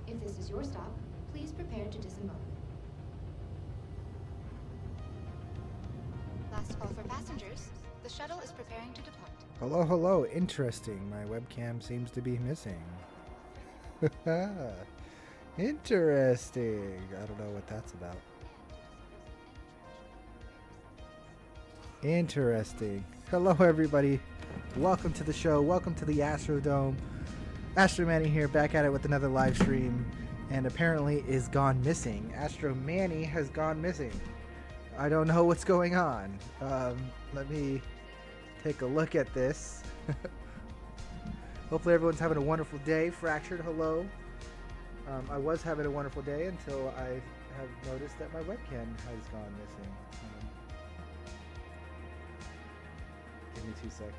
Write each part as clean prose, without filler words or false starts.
If this is your stop, please prepare to disembark. Last call for passengers. The shuttle is preparing to depart. Hello, hello. Interesting. My webcam seems to be missing. Interesting. I don't know what that's about. Interesting. Hello, everybody. Welcome to the show. Welcome to the Astrodome. Astro Manny here, back at it with another live stream, and apparently is gone missing. Astro Manny has gone missing. I don't know what's going on. Let me take a look at this. Hopefully everyone's having a wonderful day. Fractured, hello. I was having a wonderful day until I have noticed that my webcam has gone missing. Give me 2 seconds.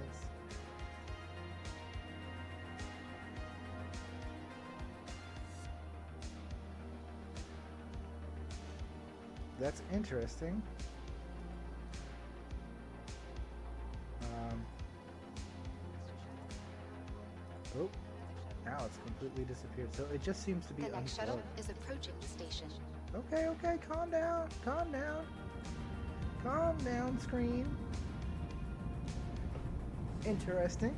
That's interesting. Oh, now it's completely disappeared. So it just seems to be The next unplugged. shuttle is approaching the station. Okay, okay, calm down, calm down. Calm down, screen. Interesting.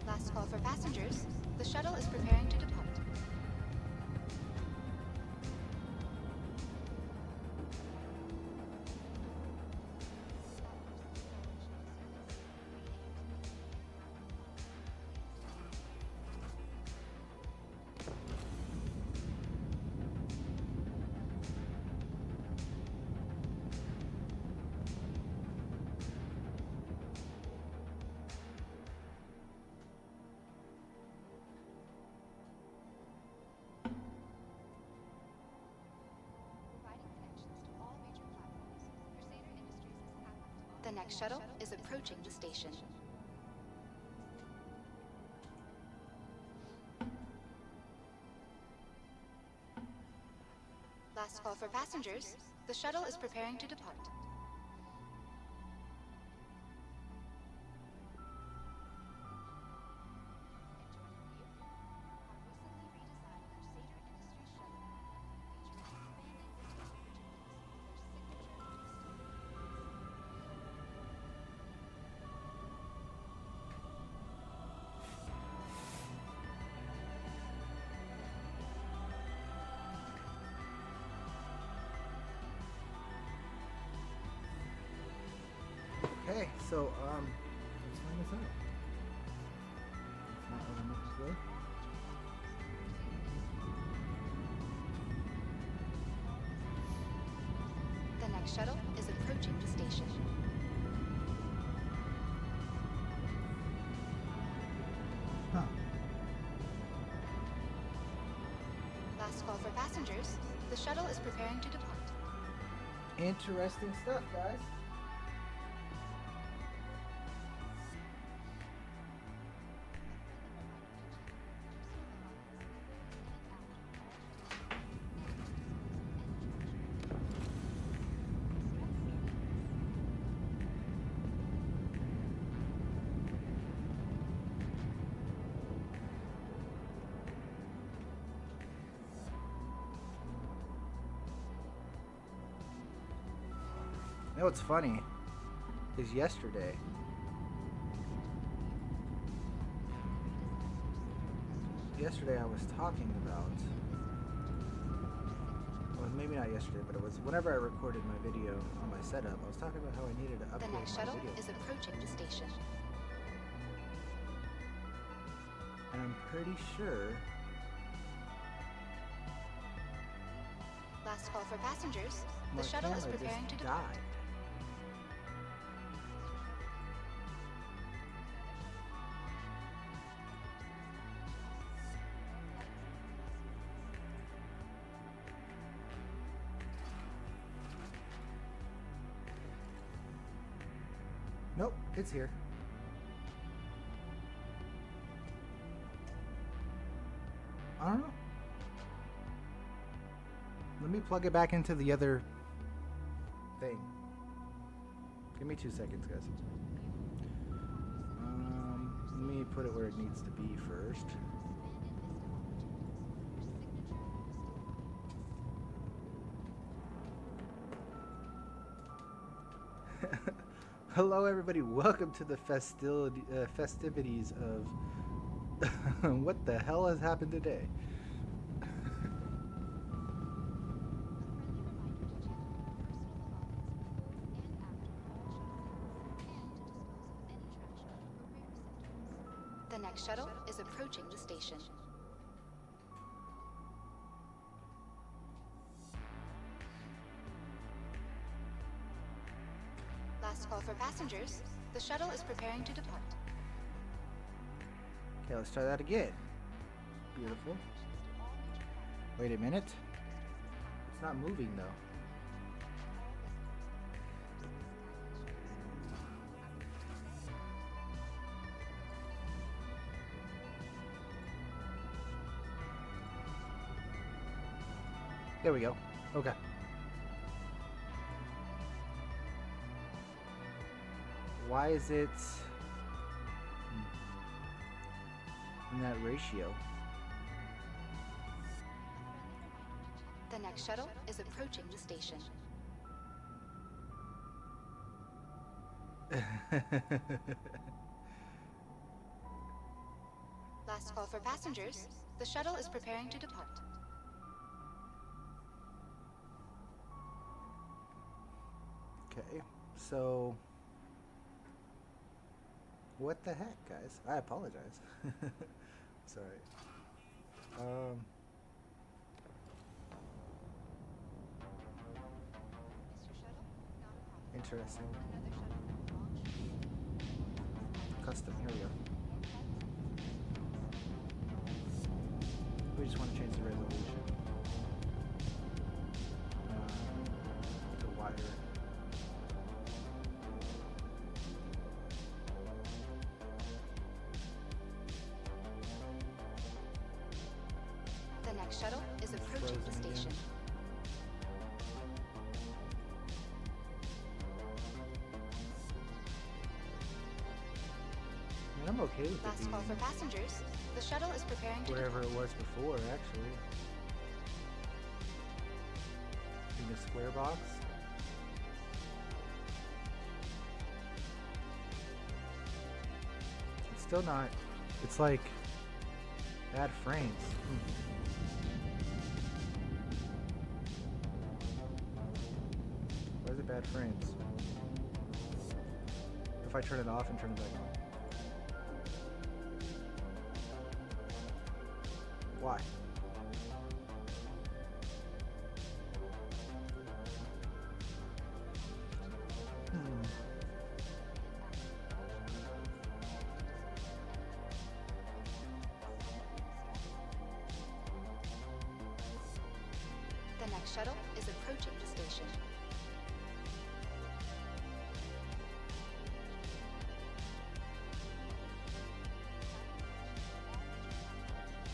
Last call for passengers. The shuttle is preparing to depart. The next shuttle is approaching the station. Last call for passengers. The shuttle is preparing to depart. Okay, so, let's find this out. That's not what I meant to do. The next shuttle is approaching the station. Huh. Last call for passengers. The shuttle is preparing to depart. Interesting stuff, guys. You know what's funny is yesterday I was talking about, well, maybe not yesterday, but it was whenever I recorded my video on my setup, I was talking about how I needed to The upgrade next my shuttle video is camera. approaching the station. And I'm pretty sure Last call for passengers. my The shuttle is camera preparing to just depart. died. Nope, it's here. I don't know. Let me plug it back into the other thing. Give me 2 seconds, guys. Let me put it where it needs to be first. Hello, everybody. Welcome to the festivities of what the hell has happened today. The next shuttle is approaching the station. Last call for passengers. The shuttle is preparing to depart. Okay, let's try that again. Beautiful. Wait a minute. It's not moving though. There we go. Okay. Why is it in that ratio? The next shuttle is approaching the station. Last call for passengers. The shuttle is preparing to depart. Okay, so what the heck, guys? I apologize. Sorry. Interesting. Custom, here we go. We just want to change the resolution to wider. The next shuttle is approaching the station. Again. I mean, I'm okay with Last it call for passengers. The shuttle is preparing to wherever depart. it was before, actually. In the square box. It's still not. It's like bad frames. Why is it bad frames? If I turn it off and turn it back on. Why? The next shuttle is approaching the station.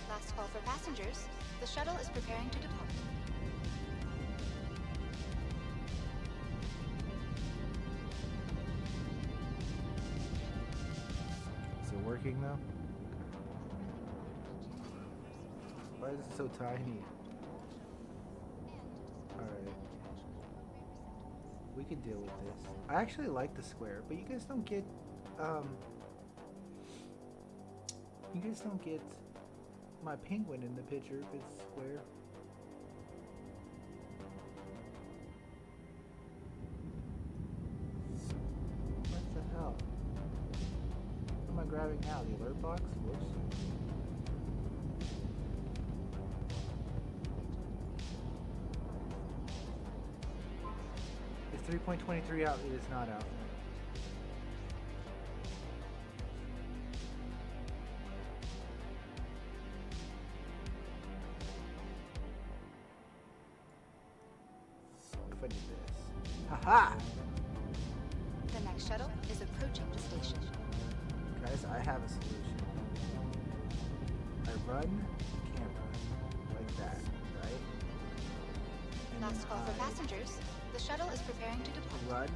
Last call for passengers. The shuttle is preparing to depart. Is it working now? Why is it so tiny? Alright. We can deal with this. I actually like the square, but you guys don't get, my penguin in the picture if it's square. What the hell? What am I grabbing now? The alert box? Whoops. Is 3.23 out? It is not out. If I did this. Haha! The next shuttle is approaching the station. Guys, I have a solution. I run the camera like that, right? And Last then call for I passengers. The shuttle is preparing to depart. run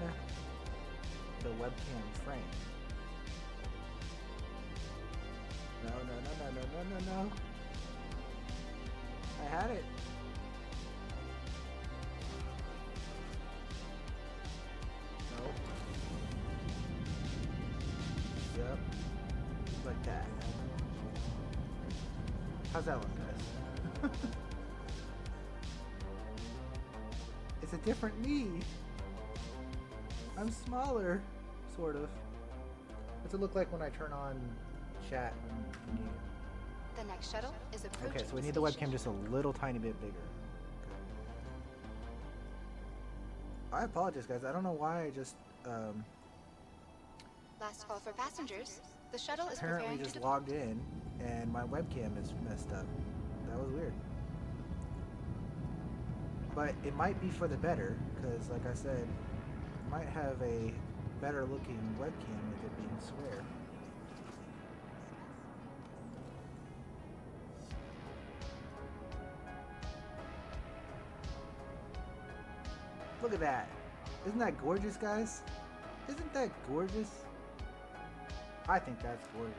the webcam frame. No, no, no, no, no, no, no, no. I had it. No. How's that look, guys? It's a different me. I'm smaller, sort of. What's it look like when I turn on chat? The next shuttle is approaching. Okay, so we need the webcam just a little tiny bit bigger. I apologize, guys. I don't know why I just Last call for passengers. The shuttle is apparently preparing just to logged in and my webcam is messed up. That was weird. But it might be for the better, because like I said, might have a better looking webcam with it being square. Look at that. Isn't that gorgeous, guys? Isn't that gorgeous? I think that's gorgeous.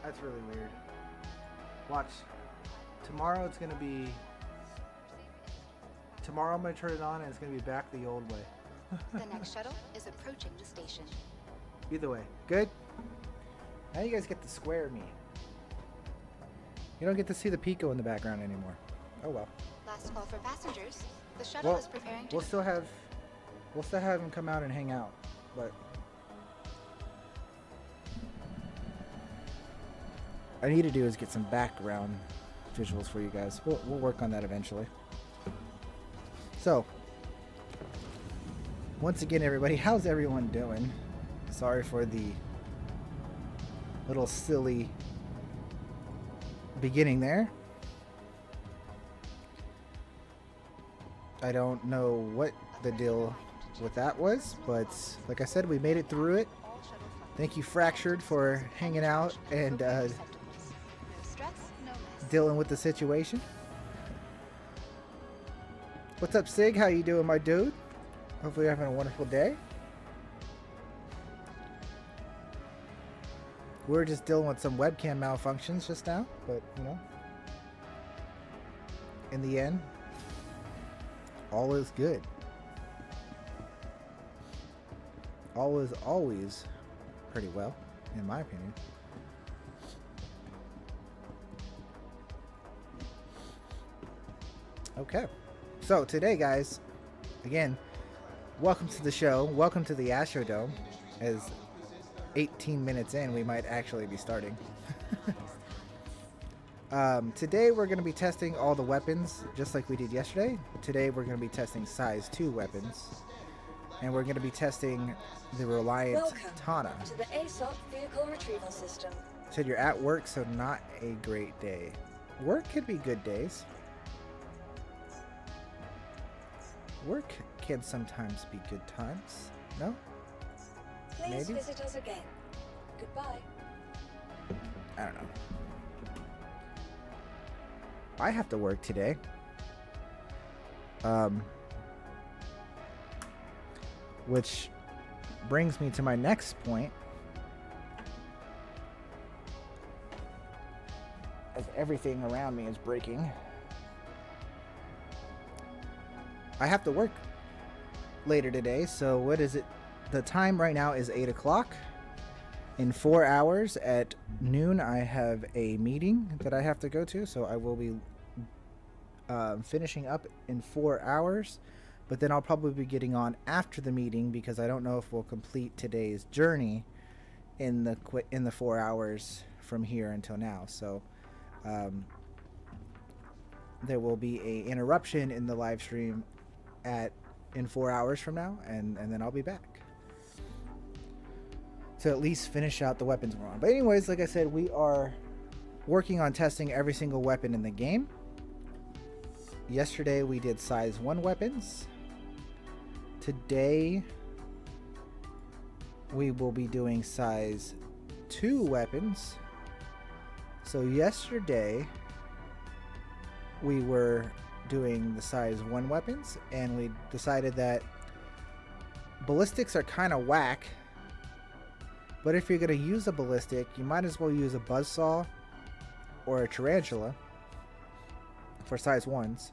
That's really weird. Watch. Tomorrow it's gonna be... Tomorrow I'm gonna turn it on and it's gonna be back the old way. The next shuttle is approaching the station. Either way. Good? Now you guys get the square me. You don't get to see the Pico in the background anymore. Oh well. Last call for passengers. The shuttle is preparing to we'll still have him come out and hang out, but I need to do is get some background visuals for you guys. We'll work on that eventually. So, once again, everybody, how's everyone doing? Sorry for the little silly beginning there. I don't know what the deal with that was, but like I said, we made it through it. Thank you, Fractured, for hanging out and dealing with the situation. What's up, Sig? How you doing, my dude? Hopefully you're having a wonderful day. We're just dealing with some webcam malfunctions just now, but you know, in the end, all is good. All is always pretty well, in my opinion. Okay, so today, guys, again, welcome to the show. Welcome to the Astrodome. As 18 minutes in, we might actually be starting. Today we're going to be testing all the weapons just like we did yesterday. Today we're going to be testing size 2 weapons, and we're going to be testing the Reliant Tana. To the ASOP vehicle retrieval system. Said you're at work, so not a great day. Work could be good days. Work can sometimes be good times. No? Please Maybe? visit us again. Goodbye. I don't know. I have to work today. Which brings me to my next point. As everything around me is breaking. I have to work later today, so what is it? The time right now is 8 o'clock. In 4 hours at noon, I have a meeting that I have to go to, so I will be finishing up in 4 hours, but then I'll probably be getting on after the meeting because I don't know if we'll complete today's journey in the 4 hours from here until now. So there will be a interruption in the live stream in 4 hours from now, and then I'll be back to at least finish out the weapons we're on. But anyways, like I said, we are working on testing every single weapon in the game. Yesterday we did size 1 weapons. Today we will be doing size 2 weapons. So yesterday we were doing the size 1 weapons, and we decided that ballistics are kind of whack. But if you're going to use a ballistic, you might as well use a buzzsaw or a tarantula for size 1s.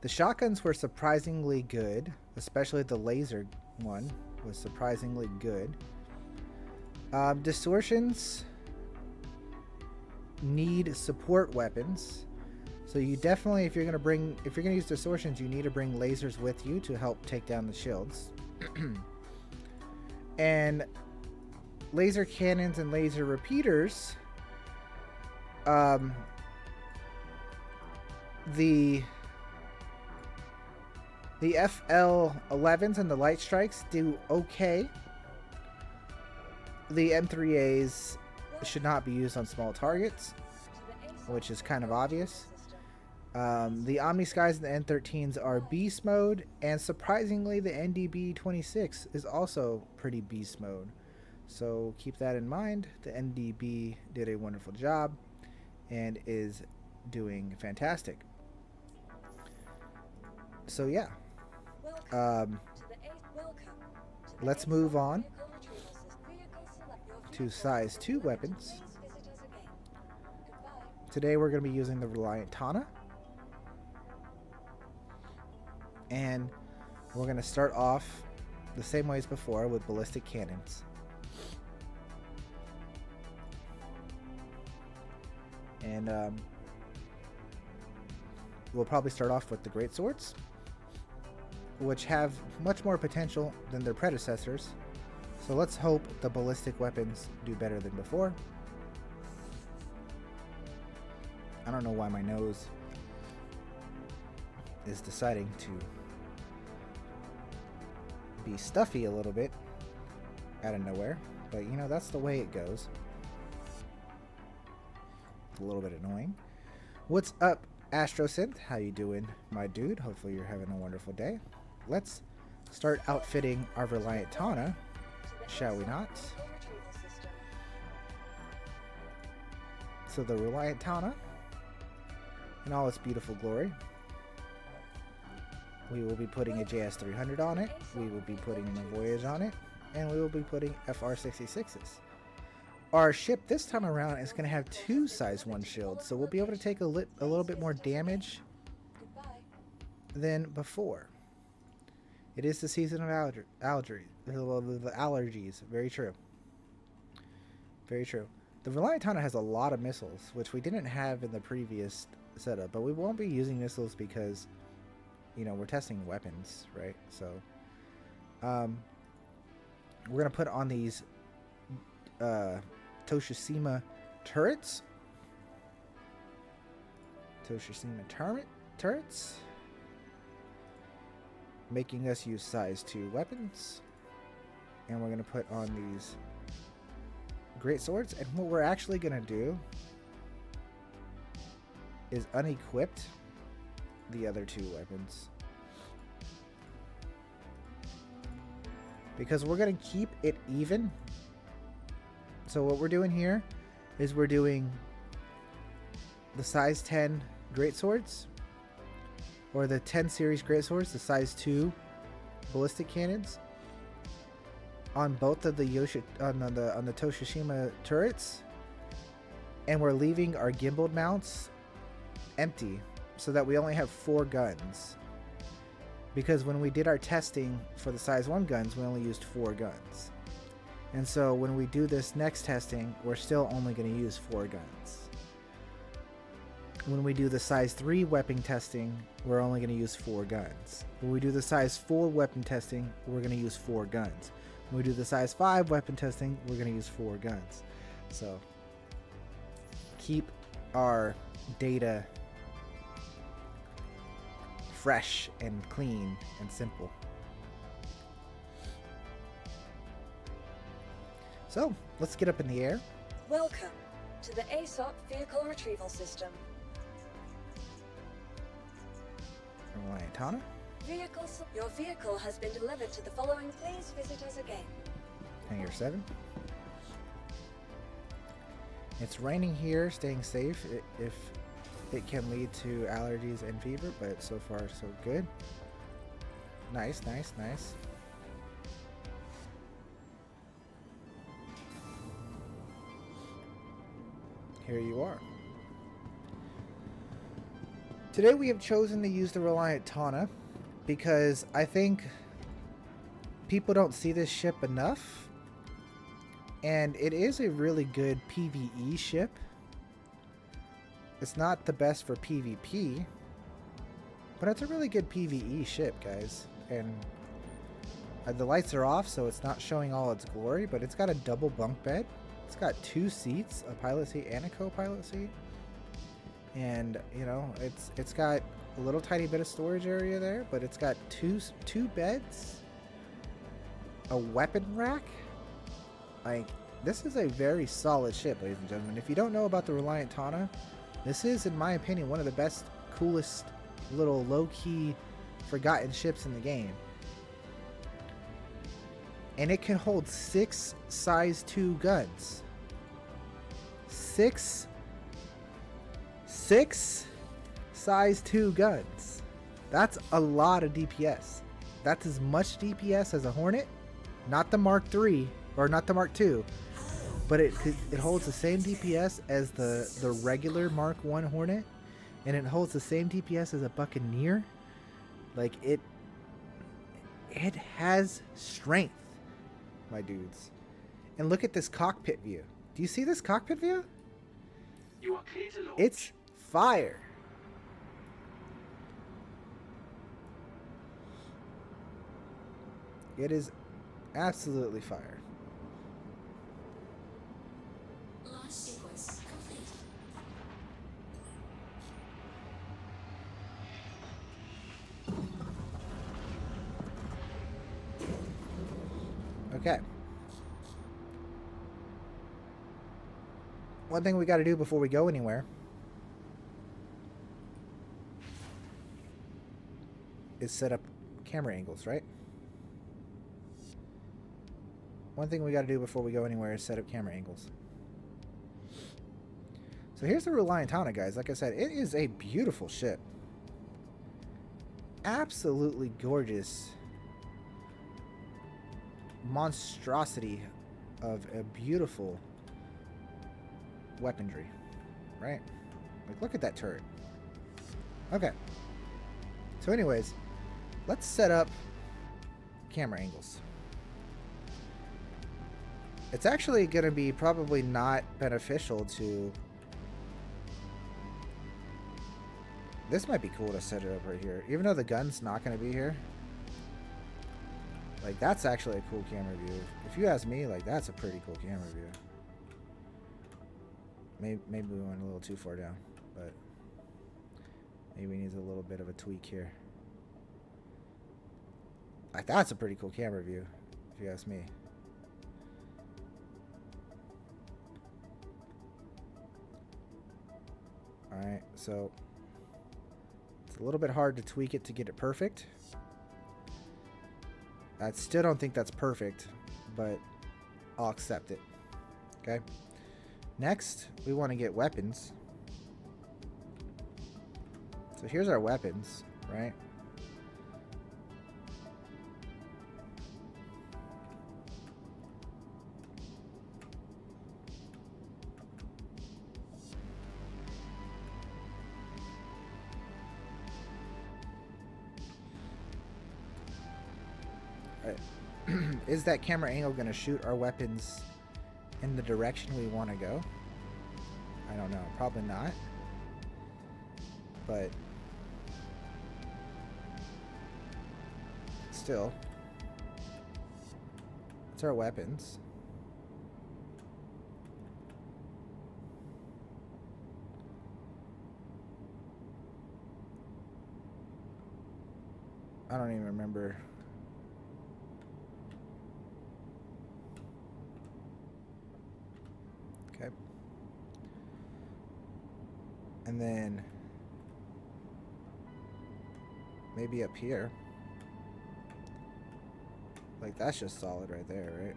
The shotguns were surprisingly good, especially the laser one was surprisingly good. Distortions need support weapons. So you definitely, if you're gonna use distortions, you need to bring lasers with you to help take down the shields. And laser cannons and laser repeaters, the FL11s and the light strikes do okay. The M3As should not be used on small targets, which is kind of obvious. The Omni Skies and the N13s are beast mode, and surprisingly the NDB-26 is also pretty beast mode. So keep that in mind. The NDB did a wonderful job and is doing fantastic. So yeah, let's move on to size 2 weapons. Today we're going to be using the Reliant Tana, and we're going to start off the same way as before with ballistic cannons. And we'll probably start off with the great swords, which have much more potential than their predecessors. So let's hope the ballistic weapons do better than before. I don't know why my nose is deciding to be stuffy a little bit out of nowhere, but you know, that's the way it goes. It's a little bit annoying. What's up, AstroSynth? How you doing, my dude? Hopefully you're having a wonderful day. Let's start outfitting our Reliant Tana, shall we not? So the Reliant Tana in all its beautiful glory. We will be putting a JS300 on it, we will be putting a Voyage on it, and we will be putting FR66s. Our ship this time around is going to have 2 size 1 shields, so we'll be able to take a little bit more damage than before. It is the season of allergies. Very true. Very true. The Reliant Tana has a lot of missiles, which we didn't have in the previous setup, but we won't be using missiles because, you know, we're testing weapons, right? So, we're going to put on these Toshishima turrets. Turrets. Making us use size 2 weapons. And we're going to put on these great swords. And what we're actually going to do is unequip the other 2 weapons, because we're going to keep it even. So what we're doing here is we're doing the size 10 great swords, or the 10 series great swords, the size 2 ballistic cannons on both of the on the Toshishima turrets, and we're leaving our gimbaled mounts empty so that we only have 4 guns, because when we did our testing for the size 1 guns, we only used 4 guns. And so when we do this next testing, we're still only going to use 4 guns. When we do the size 3 weapon testing, we're only going to use 4 guns. When we do the size 4 weapon testing, we're going to use 4 guns. When we do the size 5 weapon testing, we're going to use 4 guns. So keep our data fresh and clean and simple. So let's get up in the air. Welcome to the ASOP Vehicle Retrieval System. Reliant Tana. Your vehicle has been delivered to the following. Please visit us again. Hangar 7. It's raining here, staying safe if it can lead to allergies and fever, but so far so good. Nice, nice, nice. Here you are. Today we have chosen to use the Reliant Tana because I think people don't see this ship enough, and it is a really good PvE ship. It's not the best for PvP, but it's a really good PvE ship, guys. And the lights are off, so it's not showing all its glory, but it's got a double bunk bed. It's got 2 seats, a pilot seat and a co-pilot seat. And, you know, it's got a little tiny bit of storage area there, but it's got two beds, a weapon rack. Like, this is a very solid ship, ladies and gentlemen. If you don't know about the Reliant Tana, this is, in my opinion, one of the best, coolest, little low-key, forgotten ships in the game. And it can hold 6 size 2 guns. 6 size 2 guns. That's a lot of DPS. That's as much DPS as a Hornet. Not the Mark III, or not the Mark II. But it holds the same DPS as the regular Mark I Hornet. And it holds the same DPS as a Buccaneer. Like, it has strength, my dudes. And look at this cockpit view. Do you see this cockpit view? You are clear to launch. It's fire. It is absolutely fire. Launch sequence complete. Okay. One thing we got to do before we go anywhere is set up camera angles, right? One thing we got to do before we go anywhere is set up camera angles. So here's the Reliant Tana, guys. Like I said, it is a beautiful ship. Absolutely gorgeous monstrosity of a beautiful weaponry, right? Like, look at that turret. Okay. So anyways, let's set up camera angles. It's actually going to be probably not beneficial to... This might be cool to set it up right here. Even though the gun's not going to be here. Like, that's actually a cool camera view. If you ask me, like, that's a pretty cool camera view. Maybe we went a little too far down, but maybe needs a little bit of a tweak here. Like, that's a pretty cool camera view, if you ask me. Alright, so it's a little bit hard to tweak it to get it perfect. I still don't think that's perfect, but I'll accept it. Okay. Next, we want to get weapons. So here's our weapons, right? Is that camera angle going to shoot our weapons in the direction we want to go? I don't know. Probably not. But still, it's our weapons. I don't even remember. Okay. And then maybe up here. Like, that's just solid right there, right?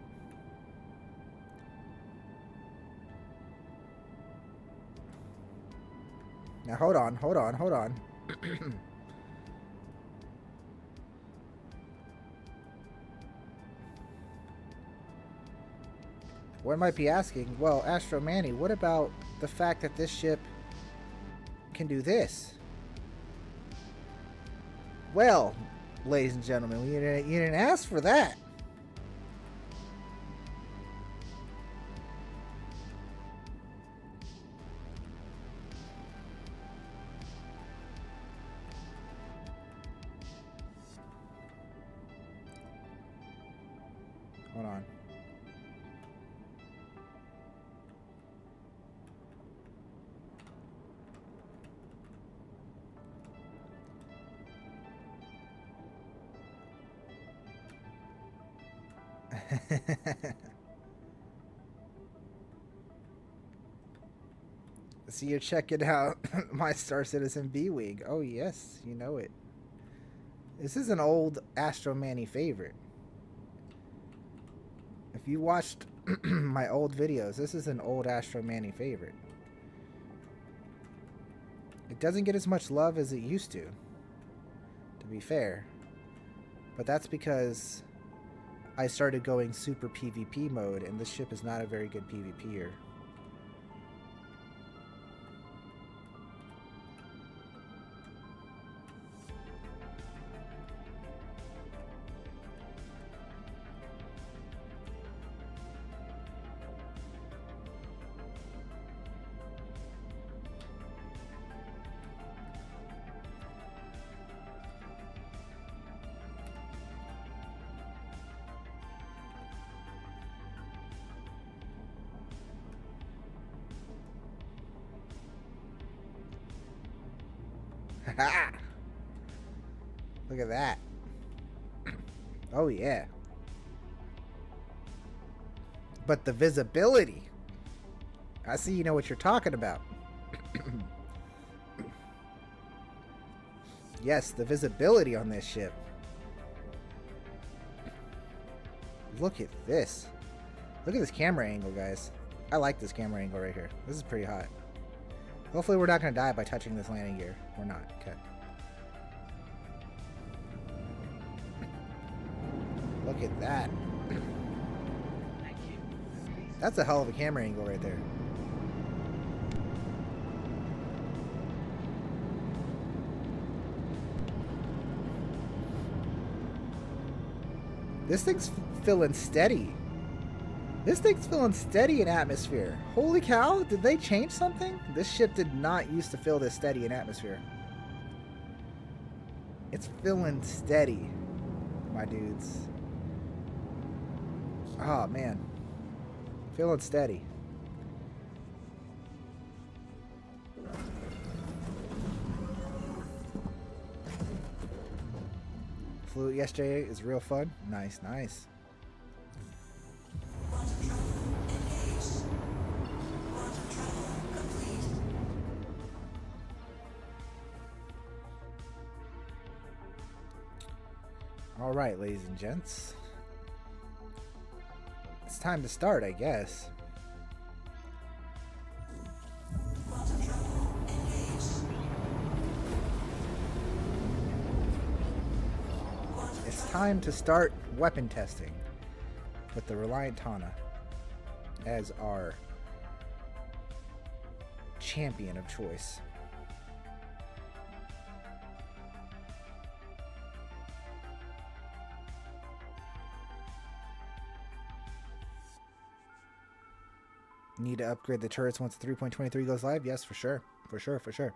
Now hold on. One might be asking, well, Astro Manny, what about the fact that this ship can do this? Well, ladies and gentlemen, you didn't ask for that. Hold on. So you're checking out my Star Citizen B-Wing. Oh yes, you know it. This is an old Astro Manny favorite. If you watched my old videos, this is an old Astro Manny favorite. It doesn't get as much love as it used to be fair. But that's because I started going super PvP mode, and this ship is not a very good PvPer. Look at that. Oh yeah. But the visibility. I see you know what you're talking about. Yes, the visibility on this ship. Look at this. Look at this camera angle, guys. I like this camera angle right here. This is pretty hot. Hopefully we're not going to die by touching this landing gear. We're not. Okay. Look at that. Thank you. That's a hell of a camera angle right there. This thing's feeling steady. This thing's feeling steady in atmosphere. Holy cow, did they change something? This ship did not used to feel this steady in atmosphere. It's feeling steady, my dudes. Oh, man. Feeling steady. Flew it yesterday. Is real fun. Nice, nice. All right, ladies and gents. It's time to start, I guess. It's time to start weapon testing with the Reliant Tana as our champion of choice. Need to upgrade the turrets once the 3.23 goes live? Yes, for sure. For sure, for sure.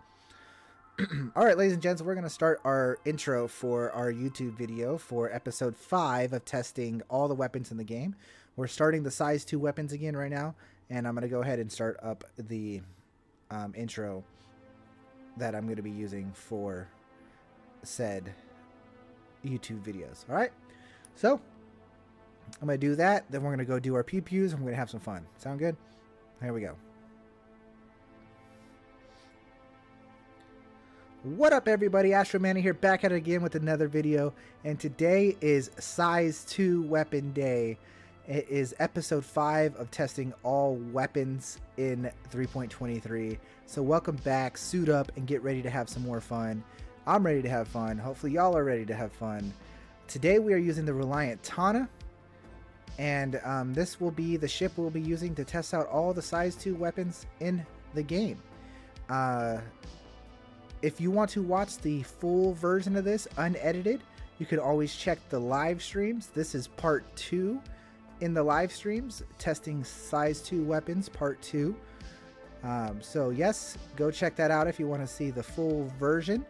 Alright, ladies and gents, we're going to start our intro for our YouTube video for episode 5 of testing all the weapons in the game. We're starting the size 2 weapons again right now, and I'm going to go ahead and start up the intro that I'm going to be using for said YouTube videos. Alright, so I'm going to do that, then we're going to go do our pew-pews, and we're going to have some fun. Sound good? Here we go. What up, everybody? Astro Manny here, back at it again with another video, and today is size 2 weapon day. It is episode 5 of testing all weapons in 3.23. So welcome back, suit up, and get ready to have some more fun. I'm ready to have fun. Hopefully y'all are ready to have fun. Today we are using the Reliant Tana, and this will be the ship we'll be using to test out all the size 2 weapons in the game. If you want to watch the full version of this unedited, you can always check the live streams. This is part 2 in the live streams, testing size 2 weapons, part 2. So yes, go check that out if you want to see the full version.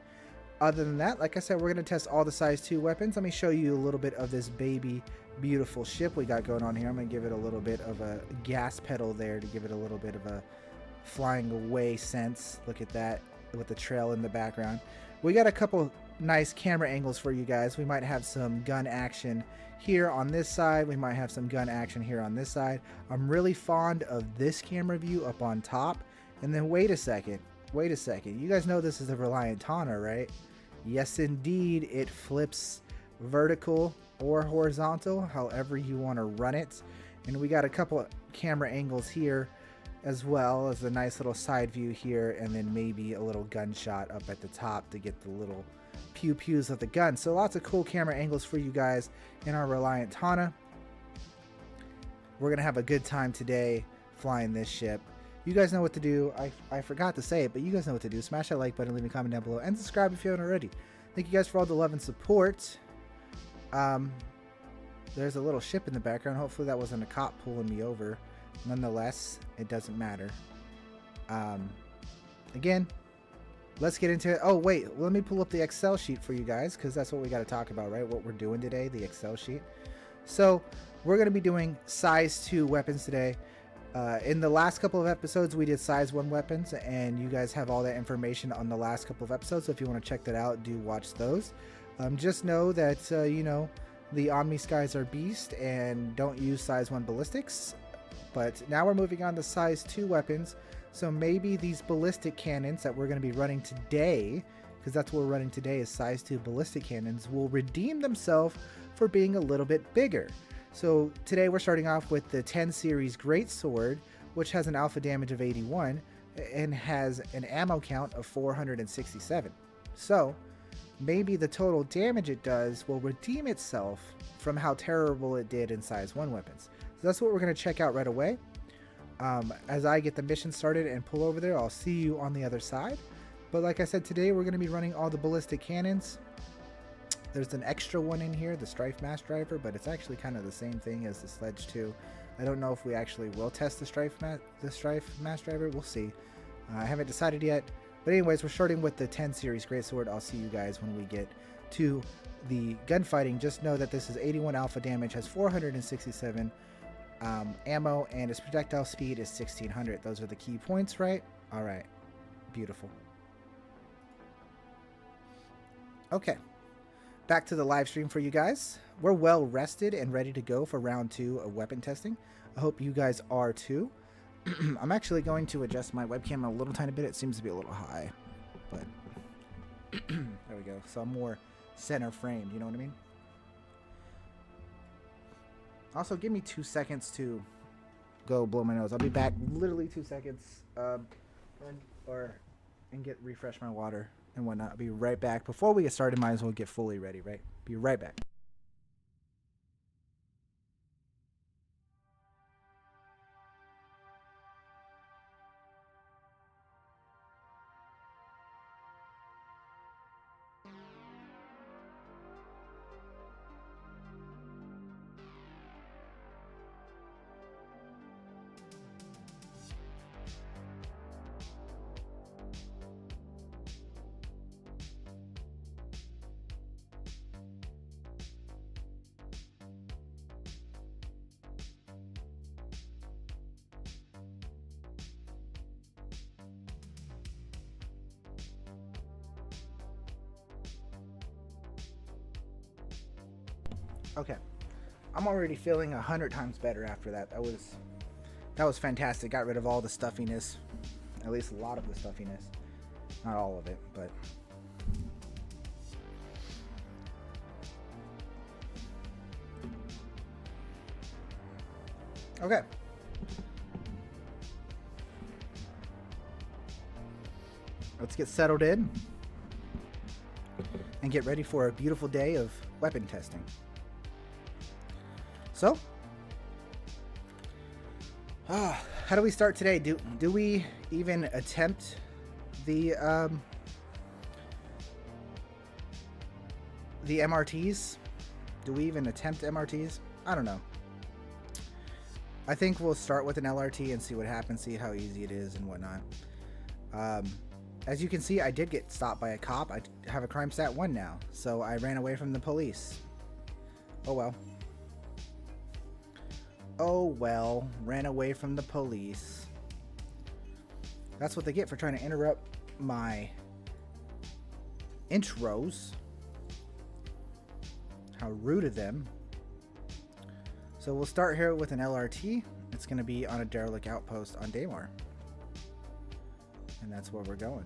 Other than that, like I said, we're going to test all the size 2 weapons. Let me show you a little bit of this baby beautiful ship we got going on here. I'm going to give it a little bit of a gas pedal there to give it a little bit of a flying away sense. Look at that with the trail in the background. We got a couple nice camera angles for you guys. We might have some gun action here on this side. We might have some gun action here on this side. I'm really fond of this camera view up on top. And then wait a second. You guys know this is a Reliant Tana, right? Yes, indeed. It flips vertical or horizontal, however you want to run it. And we got a couple of camera angles here, as well as a nice little side view here, and then maybe a little gunshot up at the top to get the little pew-pews of the gun. So lots of cool camera angles for you guys in our Reliant Tana. We're going to have a good time today flying this ship. You guys know what to do. I forgot to say it, but you guys know what to do. Smash that like button, leave a comment down below, and subscribe if you haven't already. Thank you guys for all the love and support. There's a little ship in the background. Hopefully that wasn't a cop pulling me over. Nonetheless, it doesn't matter. Again, let's get into it. Oh, wait. Let me pull up the Excel sheet for you guys, because that's what we got to talk about, right? What we're doing today, the Excel sheet. So, we're going to be doing size 2 weapons today. In the last couple of episodes, we did size 1 weapons, and you guys have all that information on the last couple of episodes. So if you want to check that out, do watch those. Just know that, you know, the Omni Skies are beast, and don't use size 1 ballistics. But now we're moving on to size 2 weapons. So maybe these ballistic cannons that we're going to be running today, because that's what we're running today is size 2 ballistic cannons, will redeem themselves for being a little bit bigger. So today we're starting off with the 10 series Greatsword, which has an alpha damage of 81 and has an ammo count of 467. So maybe the total damage it does will redeem itself from how terrible it did in size 1 weapons. So that's what we're going to check out right away. As I get the mission started and pull over there, I'll see you on the other side. But like I said, today we're going to be running all the ballistic cannons. There's an extra one in here, the Strife Mass Driver, but it's actually kind of the same thing as the Sledge 2. I don't know if we actually will test the Strife Mass Driver. We'll see. I haven't decided yet. But anyways, we're starting with the 10 series Greatsword. I'll see you guys when we get to the gunfighting. Just know that this is 81 alpha damage, has 467 ammo, and its projectile speed is 1600. Those are the key points, right? All right. Beautiful. Okay. Back to the live stream for you guys. We're well rested and ready to go for round 2 of weapon testing. I hope you guys are too. I'm actually going to adjust my webcam a little tiny bit. It seems to be a little high, but there we go. So I'm more center framed, you know what I mean? Also, give me 2 seconds to go blow my nose. I'll be back literally 2 seconds and refresh my water and whatnot. I'll be right back. Before we get started, might as well get fully ready, right? Be right back. Okay, I'm already feeling 100 times better after that. That was fantastic. Got rid of all the stuffiness, at least a lot of the stuffiness. Not all of it, but okay. Let's get settled in and get ready for a beautiful day of weapon testing. So, how do we start today? Do we even attempt the MRTs? Do we even attempt MRTs? I don't know. I think we'll start with an LRT and see what happens, see how easy it is and whatnot. As you can see, I did get stopped by a cop. I have a crime stat 1 now, so I ran away from the police. Oh well. Oh well, ran away from the police. That's what they get for trying to interrupt my intros. How rude of them. So we'll start here with an LRT. It's going to be on a derelict outpost on Daymar. And that's where we're going.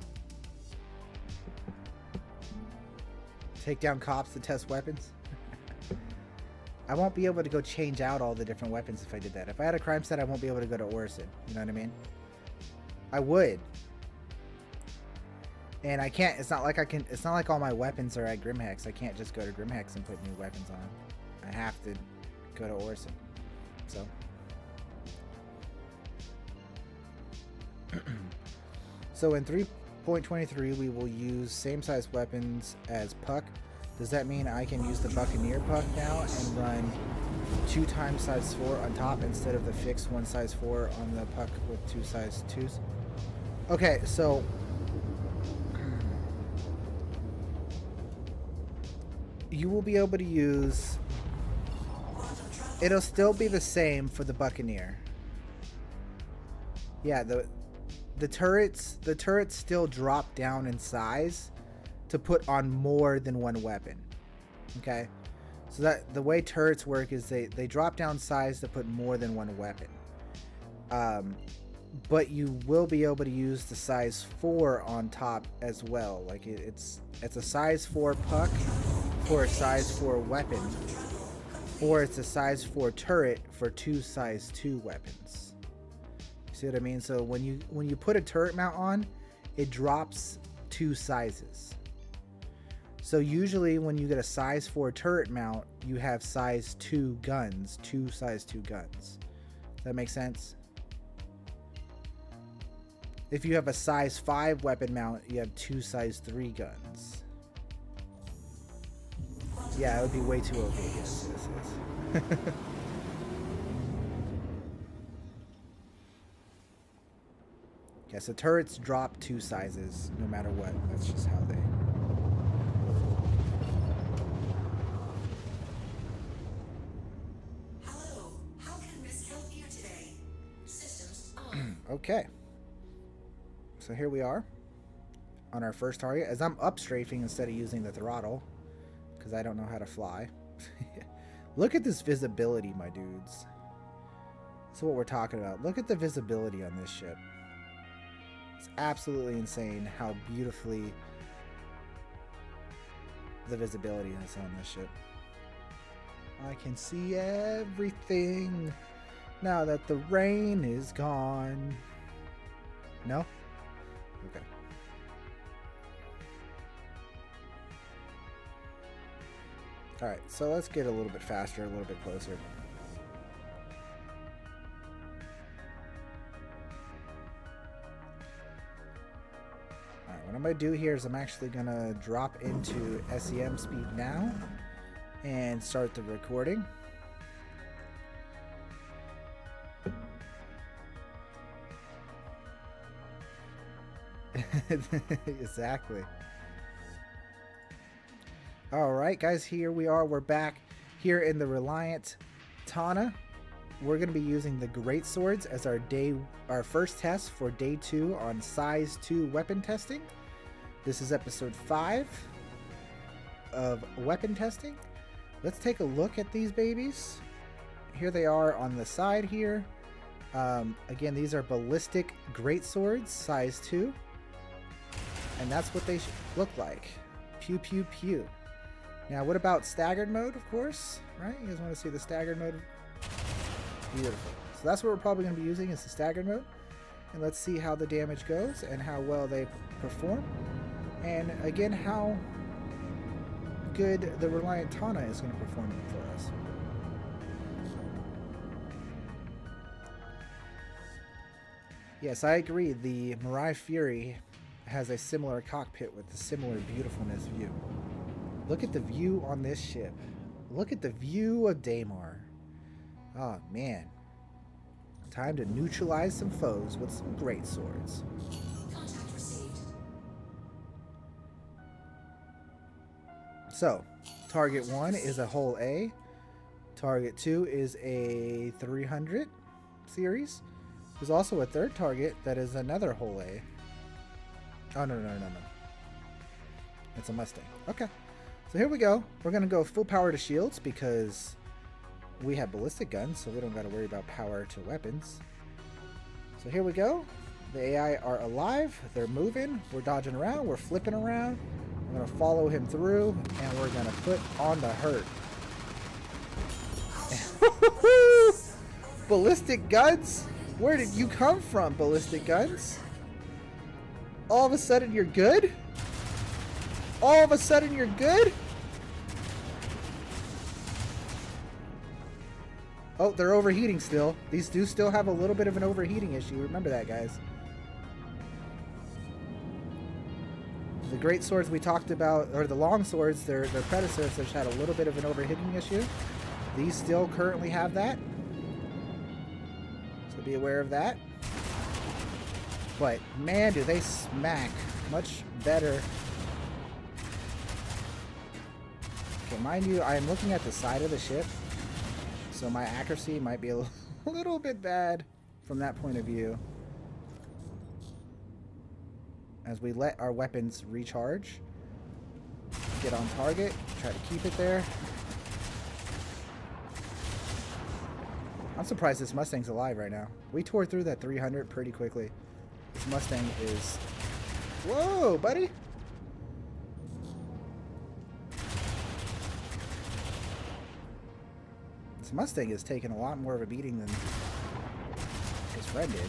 Take down cops to test weapons. I won't be able to go change out all the different weapons if I did that. If I had a crime set, I won't be able to go to Orison. You know what I mean? I would. And I can't, it's not like I can, it's not like all my weapons are at Grimhex. I can't just go to Grimhex and put new weapons on. I have to go to Orison. So. So in 3.23, we will use same size weapons as Puck. Does that mean I can use the Buccaneer Puck now and run 2 times size 4 on top instead of the fixed 1 size 4 on the Puck with 2 size 2s? Okay, so you will be able to use, it'll still be the same for the Buccaneer. Yeah, the turrets still drop down in size to put on more than one weapon. Okay, so that the way turrets work is they drop down size to put more than one weapon. But you will be able to use the size 4 on top as well. Like it's a size 4 Puck for a size 4 weapon, or it's a size 4 turret for 2 size 2 weapons. See what I mean? So when you put a turret mount on, it drops 2 sizes. So usually when you get a size 4 turret mount, you have size 2 guns, 2 size 2 guns. Does that make sense? If you have a size 5 weapon mount, you have 2 size 3 guns. Yeah, it would be way too OP. Yes, yes, yes. Yeah, so turrets drop 2 sizes no matter what. That's just how they... Hello, how can Miss help you today? Systems on. Okay. So here we are on our first target. As I'm up strafing instead of using the throttle, because I don't know how to fly. Look at this visibility, my dudes. That's what we're talking about. Look at the visibility on this ship. It's absolutely insane how beautifully the visibility is on this ship. I can see everything now that the rain is gone. No? Okay. Alright, so let's get a little bit faster, a little bit closer. Alright, what I'm going to do here is I'm actually going to drop into SEM speed now and start the recording. Exactly. All right, guys, here we are. We're back here in the Reliant Tana. We're going to be using the Great Swords as our first test for day 2 on size 2 weapon testing. This is episode 5 of weapon testing. Let's take a look at these babies. Here they are on the side here. Again, these are ballistic Great Swords, size 2. And that's what they should look like. Pew, pew, pew. Now, what about staggered mode, of course? Right? You guys want to see the staggered mode? Beautiful. So that's what we're probably going to be using is the staggered mode. And let's see how the damage goes and how well they perform. And again, how good the Reliant Tana is going to perform for us. Yes, I agree. The Mirai Fury has a similar cockpit with a similar beautifulness view. Look at the view on this ship. Look at the view of Daymar. Oh man. Time to neutralize some foes with some great swords. Contact received. So, target 1 is a hull A. Target 2 is a 300 series. There's also a third target that is another whole A. Oh, no. It's a Mustang. Okay. So here we go. We're going to go full power to shields because we have ballistic guns, so we don't got to worry about power to weapons. So here we go. The AI are alive. They're moving. We're dodging around. We're flipping around. We're going to follow him through, and we're going to put on the hurt. Ballistic guns? Where did you come from, ballistic guns? All of a sudden you're good? All of a sudden you're good? Oh, they're overheating still. These do still have a little bit of an overheating issue. Remember that, guys. The great swords we talked about, or the long swords, their predecessors had a little bit of an overheating issue. These still currently have that. So be aware of that. But man, do they smack much better. Okay, mind you, I am looking at the side of the ship, so my accuracy might be a little bit bad from that point of view. As we let our weapons recharge, get on target, try to keep it there. I'm surprised this Mustang's alive right now. We tore through that 300 pretty quickly. This Mustang is... Whoa, buddy! This Mustang is taking a lot more of a beating than his friend did.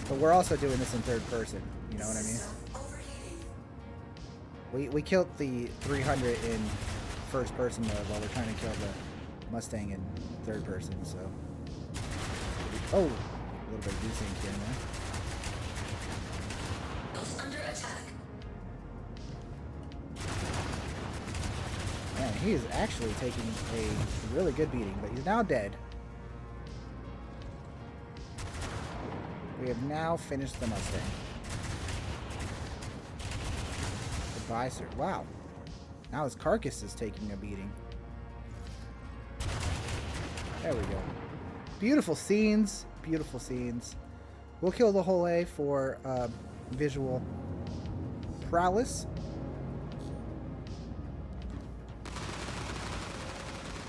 But we're also doing this in third person, you know what I mean? We killed the 300 in first person mode while we're trying to kill the Mustang in third person, so... Oh! A little bit of desync here and there. Under attack. Man, he is actually taking a really good beating, but he's now dead. We have now finished the Mustang. Goodbye, sir. Wow. Now his carcass is taking a beating. There we go. Beautiful scenes. Beautiful scenes. We'll kill the whole A for visual prowess.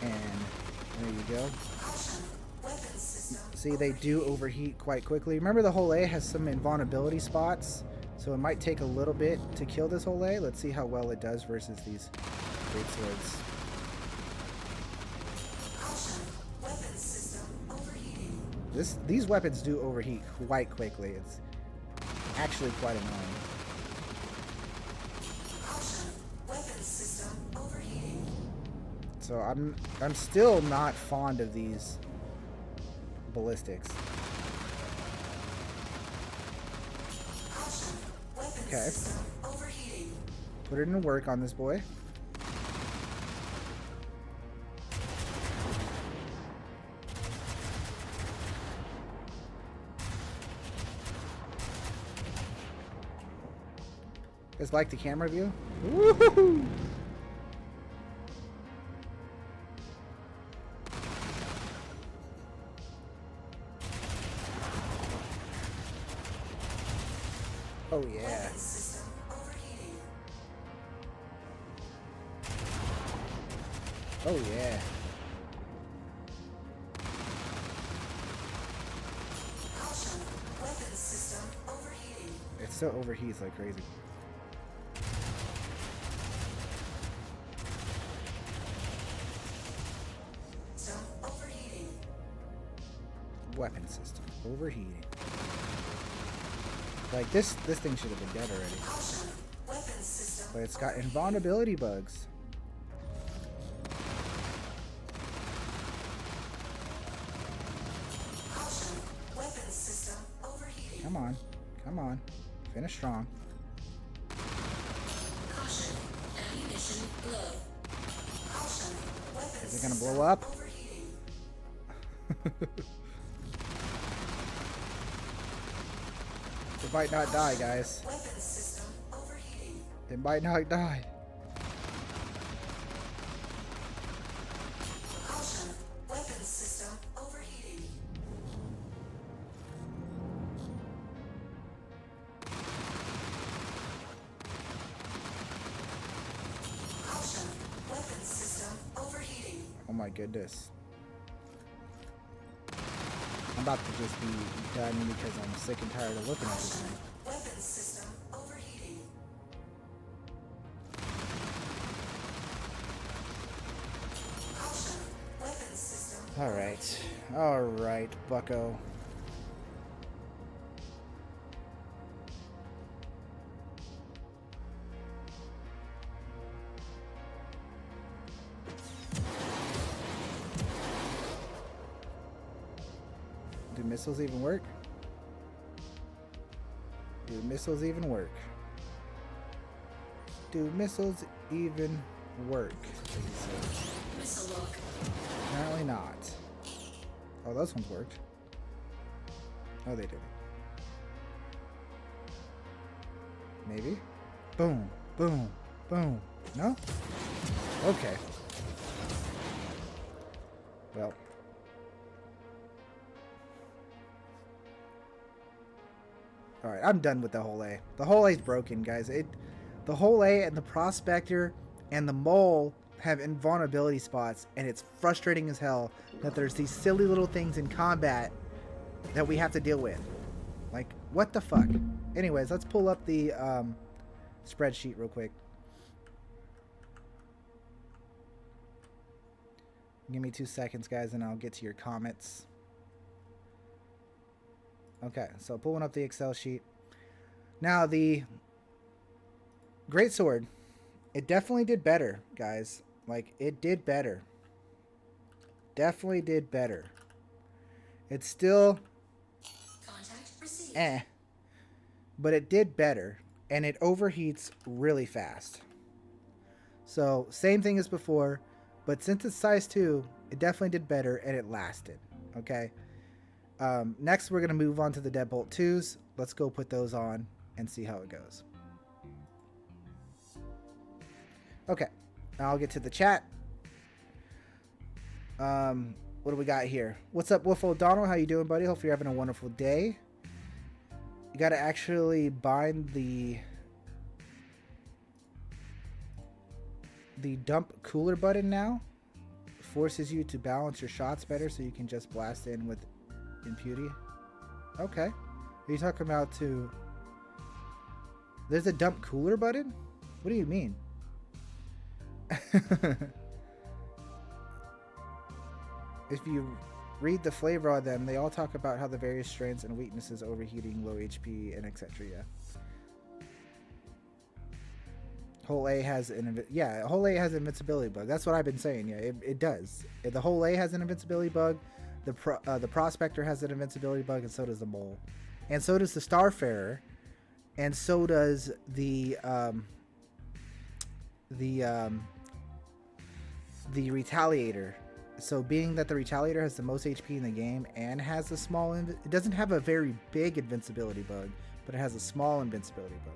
And there you go. See, they do overheat quite quickly. Remember, the whole A has some invulnerability spots, so it might take a little bit to kill this whole A. Let's see how well it does versus these great swords. These weapons do overheat quite quickly. It's actually quite annoying. So I'm still not fond of these ballistics. Okay. Put it in work on this boy. Guys like the camera view? Woohoo! Oh yeah. Oh yeah. It still overheats like crazy. Weapon system overheating. Like this thing should have been dead already. But it's got invulnerability bugs. Come on. Come on. Finish strong. Is it gonna blow up? It might not die, guys. It might not die. my goodness. I'm about to just be done because I'm sick and tired of looking at this thing. Weapons system overheating. Caution. Weapons system. Alright. Alright, bucko. Do missiles even work? Do missiles even work? Do missiles even work? Missile lock. Apparently not. Oh, those ones worked. Oh, they didn't. Maybe? Boom, boom, boom. No? Okay. Well. Alright, I'm done with the whole A. The whole A is broken, guys. The whole A and the Prospector and the Mole have invulnerability spots, and it's frustrating as hell that there's these silly little things in combat that we have to deal with. Like, what the fuck? Anyways, let's pull up the spreadsheet real quick. Give me 2 seconds, guys, and I'll get to your comments. Okay, so pulling up the Excel sheet. Now, the Greatsword, it definitely did better, guys. Like, it did better. Definitely did better. It's still Contact received. but it did better, and it overheats really fast. So, same thing as before, but since it's size 2, it definitely did better, and it lasted. Okay? Next, we're going to move on to the Deadbolt 2s. Let's go put those on and see how it goes. Okay, now I'll get to the chat. What do we got here? What's up, Wolf O'Donnell? How you doing, buddy? Hope you're having a wonderful day. You got to actually bind the dump cooler button now. Forces you to balance your shots better so you can just blast in with impunity. Okay. Are you talking about there's a dump cooler button? What do you mean? If you read the flavor of them, they all talk about how the various strengths and weaknesses, overheating, low HP, and etc. Yeah. Whole A has Whole A has an invincibility bug. That's what I've been saying. Yeah, it does. The Whole A has an invincibility bug. The Prospector has an invincibility bug, and so does the Mole, and so does the Starfarer, and so does the Retaliator. So being that the Retaliator has the most HP in the game and has a small, it doesn't have a very big invincibility bug, but it has a small invincibility bug.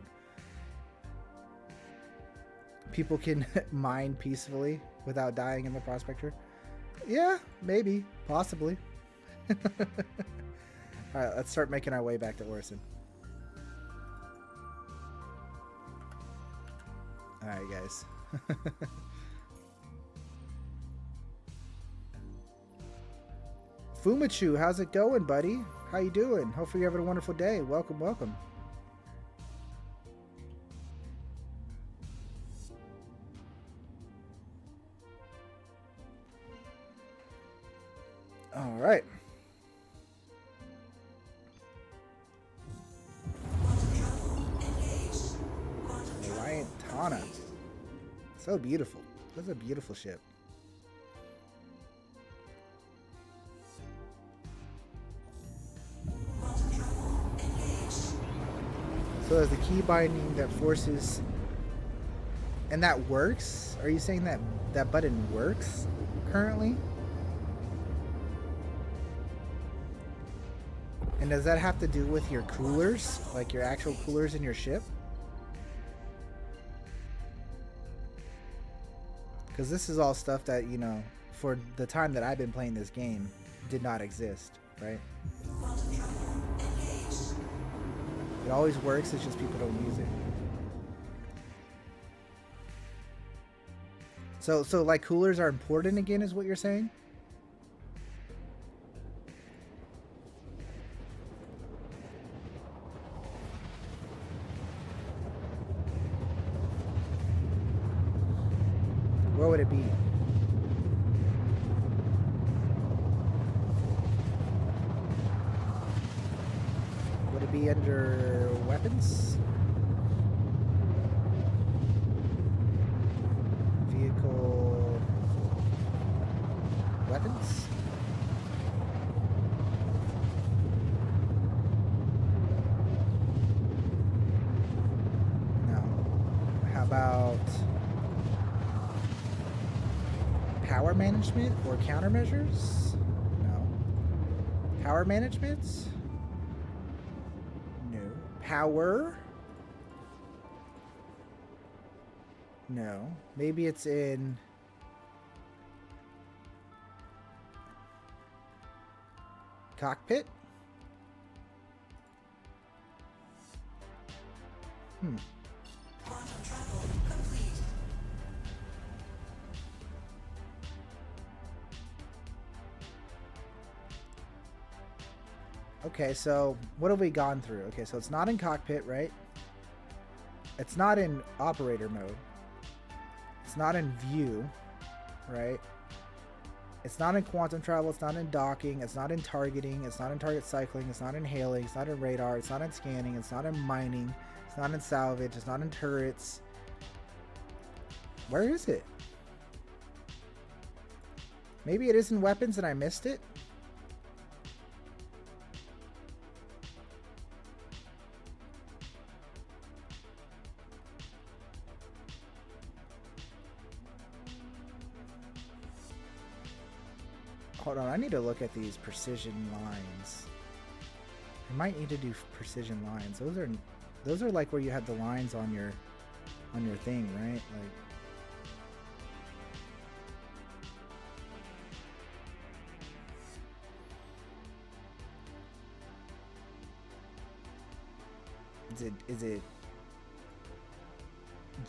People can mine peacefully without dying in the Prospector. Yeah, maybe, possibly. Alright, let's start making our way back to Orson. Alright, guys. Fumachu, how's it going, buddy? How you doing? Hopefully you're having a wonderful day. Welcome, welcome. All right. Orion Tana. So beautiful. That's a beautiful ship. So there's the key binding that forces, and that works? Are you saying that that button works currently? And does that have to do with your coolers? Like your actual coolers in your ship? Because this is all stuff that, you know, for the time that I've been playing this game, did not exist, right? It always works, it's just people don't use it. So like coolers are important again, is what you're saying? Where would it be? Would it be under weapons? Vehicle weapons? No. How about power management or countermeasures? No. Power management? No. Power? No. Maybe it's in cockpit? Quantum travel complete. Okay, so what have we gone through? Okay, so it's not in cockpit, right? It's not in operator mode. It's not in view, right? It's not in quantum travel. It's not in docking. It's not in targeting. It's not in target cycling. It's not in hailing. It's not in radar. It's not in scanning. It's not in mining. It's not in salvage. It's not in turrets. Where is it? Maybe it is in weapons and I missed it? Hold on, I need to look at these precision lines. I might need to do precision lines. Those are like where you have the lines on your thing, right? Like is it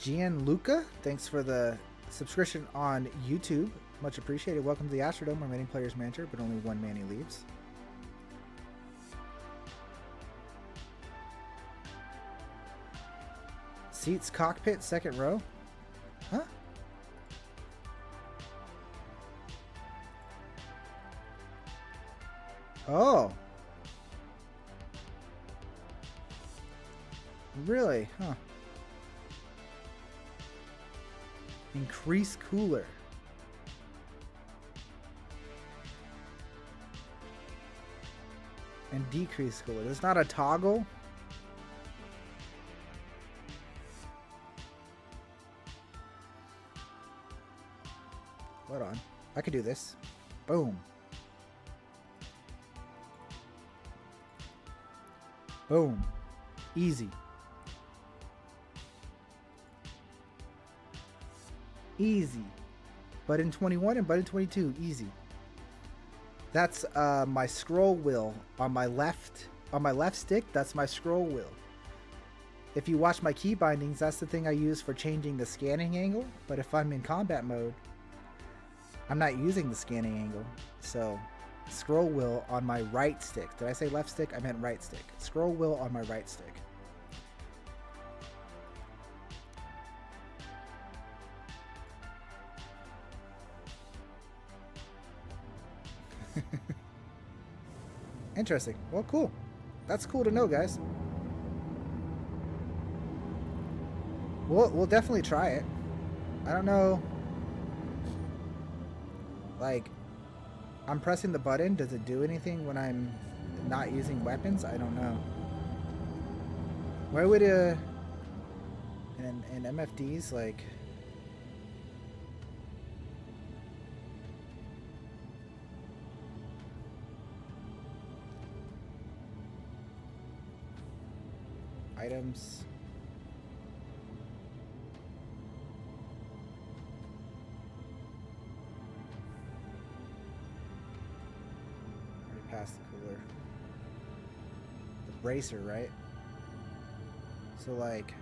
Gianluca? Thanks for the subscription on YouTube. Much appreciated. Welcome to the Astrodome, where many players manager, but only one Manny leaves. Seats cockpit, second row. Huh? Oh. Really? Huh. Increase cooler. And decrease cooler. There's not a toggle. Hold on. I could do this. Boom. Boom. Easy. Easy. Button 21 and button 22. Easy. That's my scroll wheel on my left stick. That's my scroll wheel. If you watch my key bindings, that's the thing I use for changing the scanning angle. But if I'm in combat mode, I'm not using the scanning angle. So scroll wheel on my right stick. Did I say left stick? I meant right stick. Scroll wheel on my right stick. Interesting. Well, cool. That's cool to know, guys. We'll definitely try it. I don't know. Like, I'm pressing the button. Does it do anything when I'm not using weapons? I don't know. Where would in MFDs, like, items. Already past the cooler. The bracer, right? So like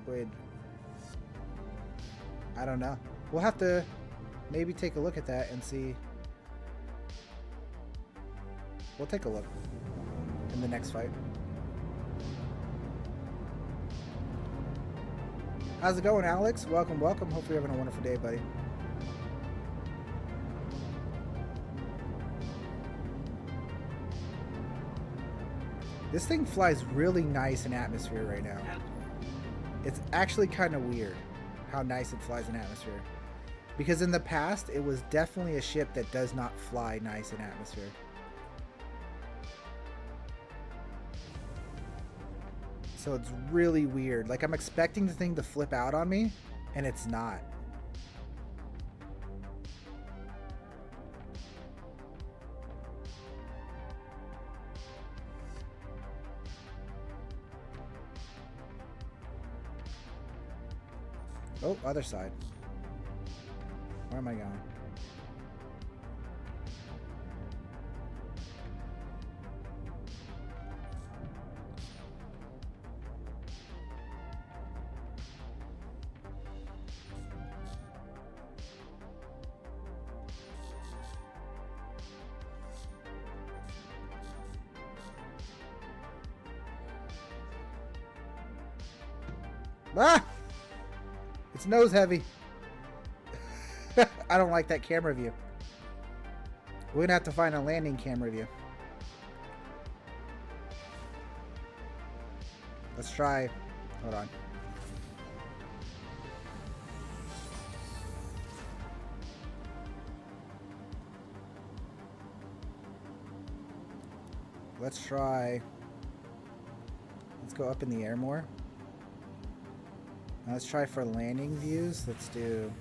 would I don't know. We'll have to maybe take a look at that and see. We'll take a look in the next fight. How's it going, Alex? Welcome, welcome. Hope you're having a wonderful day, buddy. This thing flies really nice in atmosphere right now. It's actually kind of weird how nice it flies in atmosphere. Because in the past, it was definitely a ship that does not fly nice in atmosphere. So it's really weird. Like, I'm expecting the thing to flip out on me, and it's not. Oh, other side. Where am I going? Ah! It's nose heavy. I don't like that camera view. We're gonna have to find a landing camera view. Let's try. Hold on. Let's try. Let's go up in the air more. Now let's try for landing views. Let's do.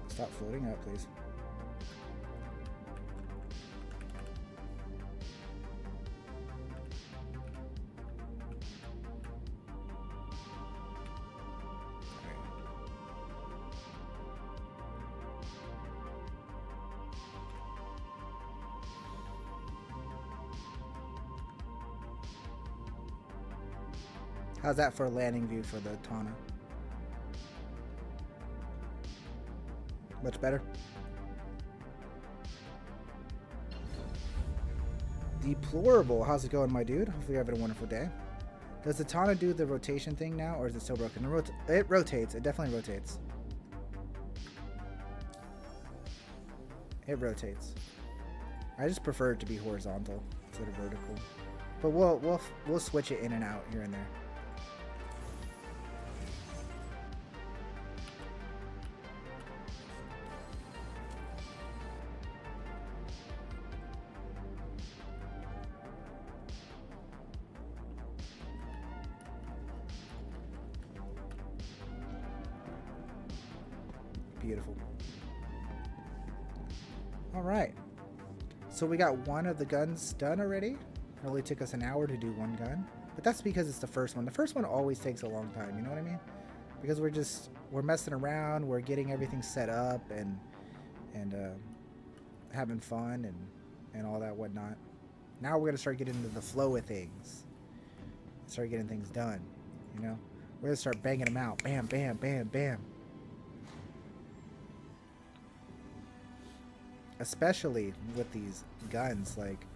Stop floating up, please. How's that for a landing view for the Tana? Much better. Deplorable. How's it going, my dude? Hopefully you're having a wonderful day. Does the Tana do the rotation thing now, or is it still broken? It rotates. It definitely rotates. It rotates. I just prefer it to be horizontal instead of vertical. But we'll switch it in and out here and there. Beautiful. All right. So we got one of the guns done already. It only took us an hour to do one gun, but that's because it's the first one. The first one always takes a long time. You know what I mean? Because we're messing around, we're getting everything set up and having fun and all that whatnot. Now we're gonna start getting into the flow of things. Start getting things done. You know, we're gonna start banging them out. Bam, bam, bam, bam. Especially with these guns, like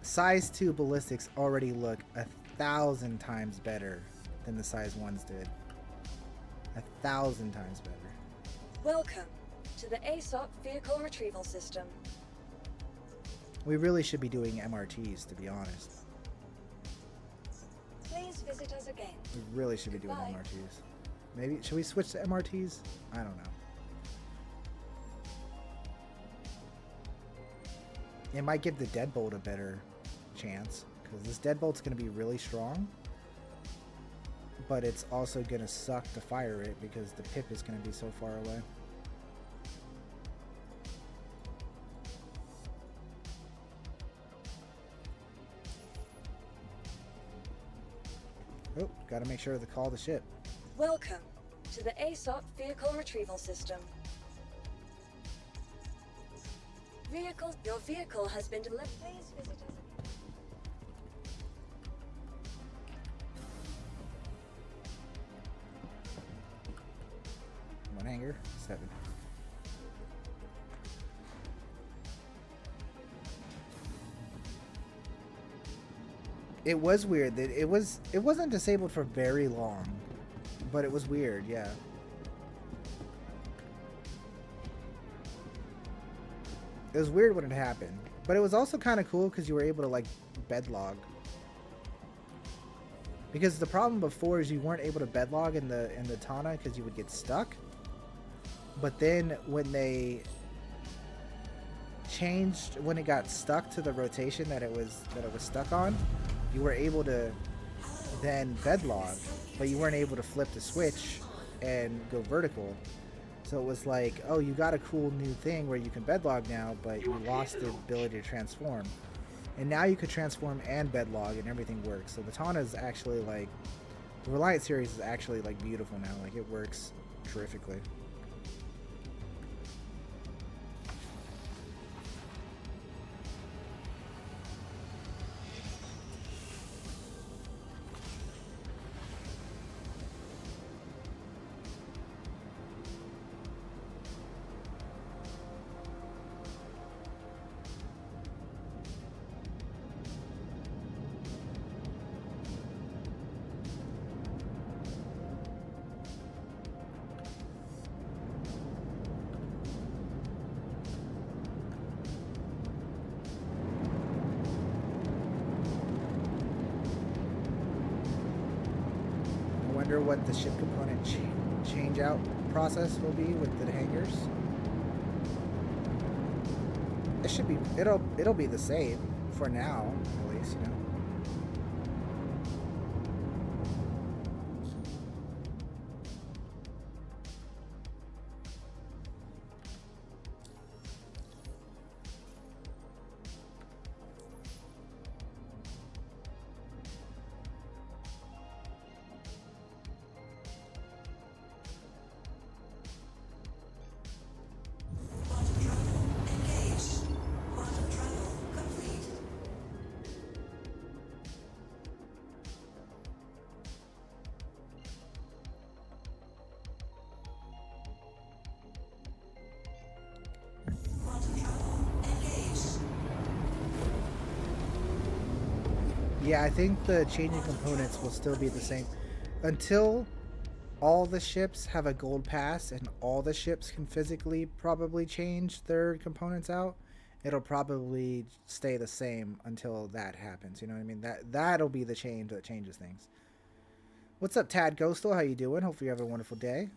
size 2 ballistics already look 1,000 times better than the size 1s did. 1,000 times better. Welcome to the ASOP Vehicle Retrieval System. We really should be doing MRTs, to be honest. Please visit us again. We really should be doing Goodbye. MRTs. Maybe, should we switch to MRTs? I don't know. It might give the deadbolt a better chance, because this deadbolt's going to be really strong, but it's also going to suck to fire it because the pip is going to be so far away. Oh, got to make sure to call the ship. Welcome to the ASOP Vehicle Retrieval System. Your vehicle has been delivered. Please visit us. hanger? 7. It was weird that it wasn't disabled for very long, but it was weird, yeah. It was weird when it happened, but it was also kind of cool because you were able to like bedlog. Because the problem before is you weren't able to bedlog in the Tana because you would get stuck. But then when they changed, when it got stuck to the rotation that it was stuck on, you were able to then bedlog, but you weren't able to flip the switch and go vertical. So it was like, oh, you got a cool new thing where you can bedlog now, but you lost the ability to transform. And now you could transform and bedlog and everything works. So the Tana is actually like, the Reliant series is actually like beautiful now. Like it works terrifically. What the ship component change out process will be with the hangers. It should be, it'll be the same for now, at least, you know. Yeah, I think the changing components will still be the same until all the ships have a gold pass and all the ships can physically probably change their components out. It'll probably stay the same until that happens. You know what I mean? That'll be the change that changes things. What's up, Tad Ghostal? How you doing? Hopefully you have a wonderful day.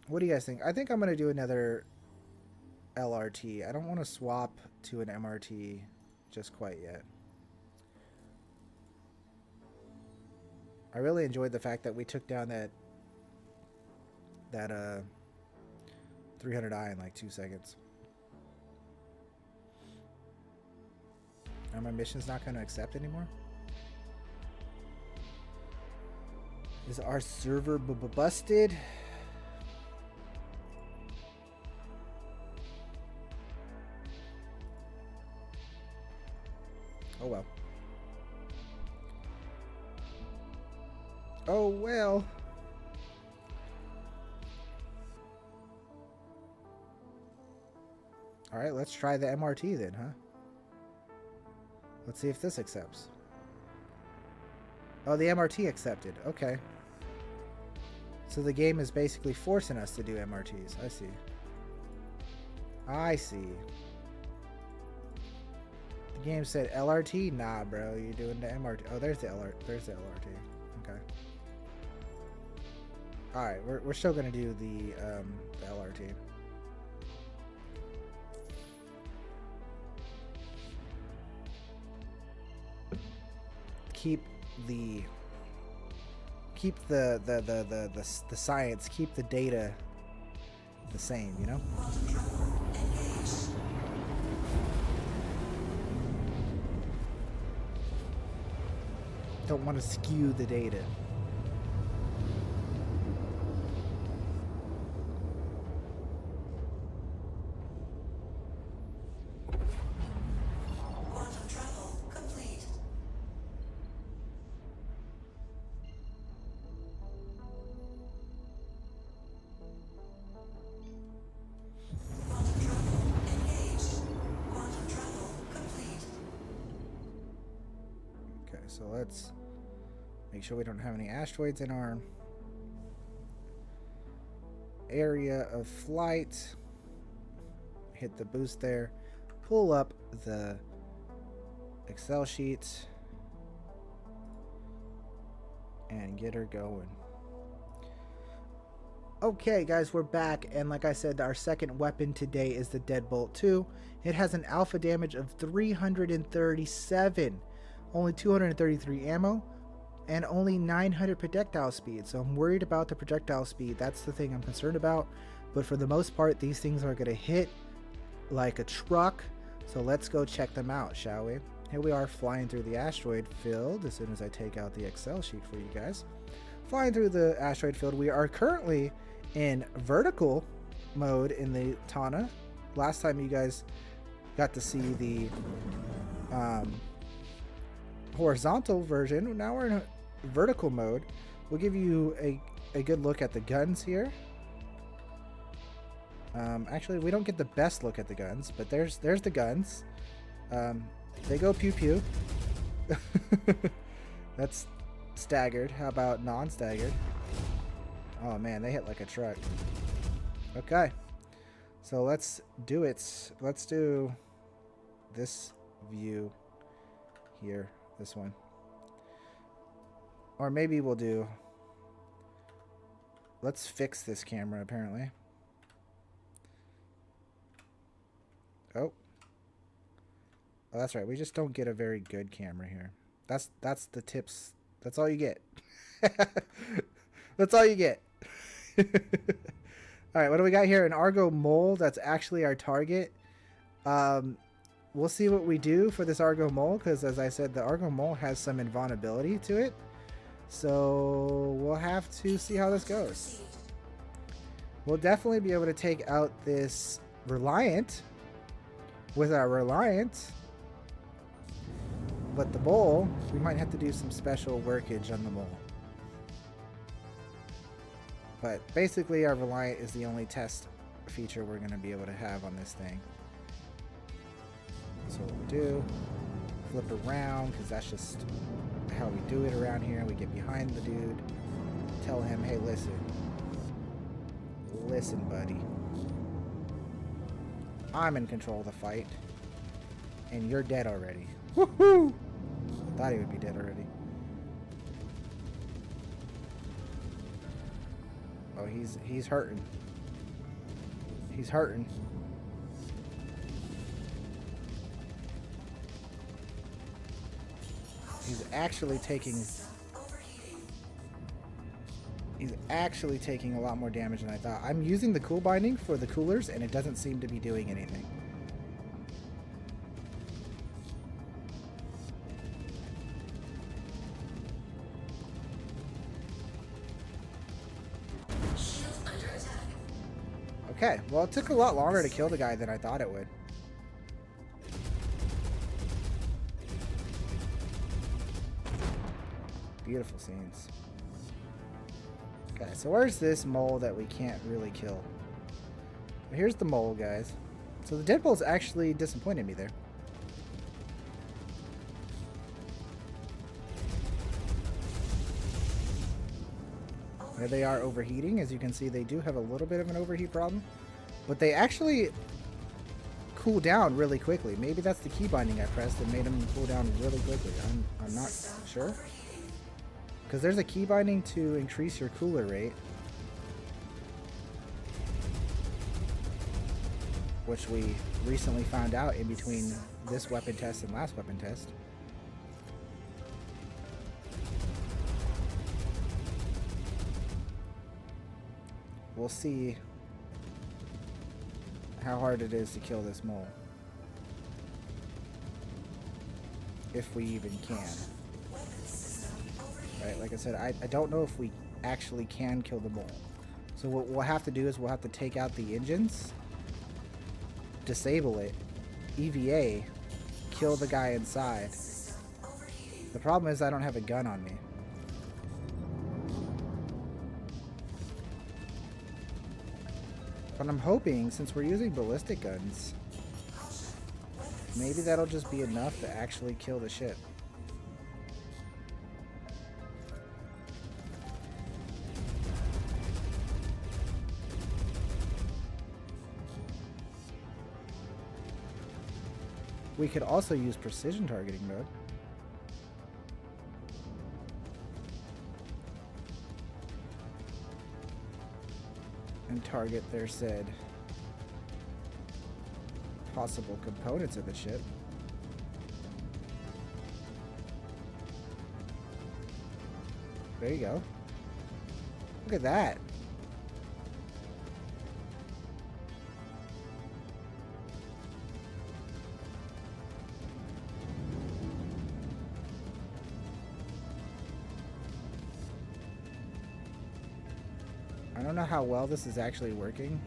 What do you guys think? I think I'm gonna do another LRT. I don't want to swap to an MRT just quite yet. I really enjoyed the fact that we took down that 300i in like 2 seconds. Are my missions not going to accept anymore? Is our server busted? Oh well. Oh well. Alright, let's try the MRT then, huh? Let's see if this accepts. Oh, the MRT accepted. Okay. So the game is basically forcing us to do MRTs. I see. I see. The game said LRT? Nah, bro. You're doing the MRT. Oh, there's the LRT. There's the LRT. Okay. Alright, we're still going to do the LRT. Keep the science, keep the data the same, you know? Don't want to skew the data. So let's make sure we don't have any asteroids in our area of flight. Hit the boost there. Pull up the Excel sheet and get her going. Okay guys, we're back, and like I said, our second weapon today is the Deadbolt 2. It has an alpha damage of 337, only 233 ammo, and only 900 projectile speed. So I'm worried about the projectile speed. That's the thing I'm concerned about. But for the most part, these things are going to hit like a truck. So let's go check them out, shall we? Here we are flying through the asteroid field as soon as I take out the Excel sheet for you guys. Flying through the asteroid field, we are currently in vertical mode in the Tana. Last time you guys got to see the horizontal version. Now we're in a vertical mode. We'll give you a good look at the guns here. Actually, we don't get the best look at the guns, but there's the guns. They go pew pew. That's staggered. How about non-staggered? Oh man, they hit like a truck. Okay, so let's do it. Let's do this view here, this one. Or maybe we'll do, let's fix this camera apparently. Oh, that's right, we just don't get a very good camera here. That's the tips. That's all you get. That's all you get. Alright, what do we got here? An Argo mole. That's actually our target. We'll see what we do for this Argo mole, because as I said, the Argo mole has some invulnerability to it. So we'll have to see how this goes. We'll definitely be able to take out this Reliant with our Reliant. But the mole, we might have to do some special workage on the mole. But basically our Reliant is the only test feature we're going to be able to have on this thing. So what we do, flip around, because that's just how we do it around here. We get behind the dude, tell him, hey, listen, buddy, I'm in control of the fight, and you're dead already. Woohoo! I thought he would be dead already. Oh, he's hurting. He's hurting. He's actually taking a lot more damage than I thought. I'm using the cool binding for the coolers and it doesn't seem to be doing anything. Okay, well, it took a lot longer to kill the guy than I thought it would. Beautiful scenes. Okay, so where's this mole that we can't really kill? Well, here's the mole, guys. So the Deadbolt's actually disappointed me there. There they are overheating. As you can see, they do have a little bit of an overheat problem, but they actually cool down really quickly. Maybe that's the key binding I pressed that made them cool down really quickly. I'm not sure. Because there's a key binding to increase your cooler rate, which we recently found out in between this weapon test and last weapon test. We'll see how hard it is to kill this mole. If we even can. Right, like I said, I don't know if we actually can kill the mole. So what we'll have to do is we'll have to take out the engines, disable it, EVA, kill the guy inside. The problem is I don't have a gun on me. But I'm hoping, since we're using ballistic guns, maybe that'll just be enough to actually kill the ship. We could also use precision targeting mode. And target their said possible components of the chip. There you go. Look at that. I don't know how well this is actually working.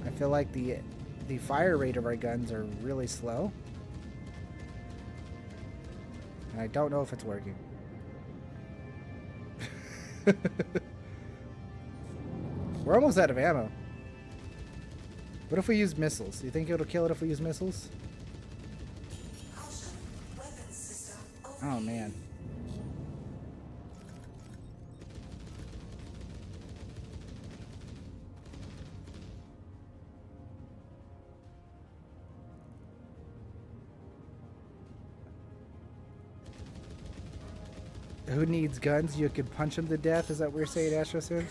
I feel like the fire rate of our guns are really slow. And I don't know if it's working. We're almost out of ammo. What if we use missiles? Do you think it'll kill it if we use missiles? Oh man. Who needs guns? You could punch them to death? Is that what we're saying, Astro Sim?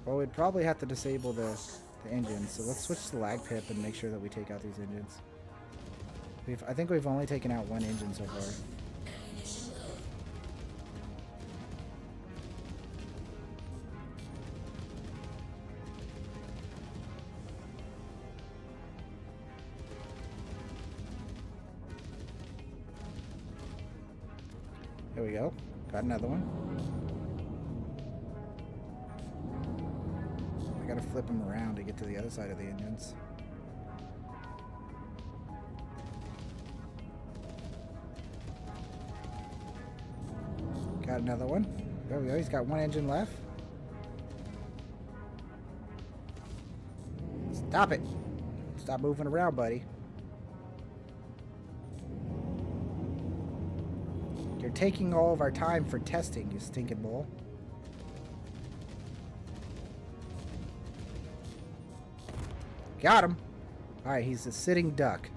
Well, we'd probably have to disable the engines, so let's switch to lag pip and make sure that we take out these engines. I think we've only taken out one engine so far. There we go. Got another one. I gotta flip them around to get to the other side of the engines. Got another one. There we go. He's got one engine left. Stop it. Stop moving around, buddy. You're taking all of our time for testing, you stinking bull. Got him. Alright, he's a sitting duck.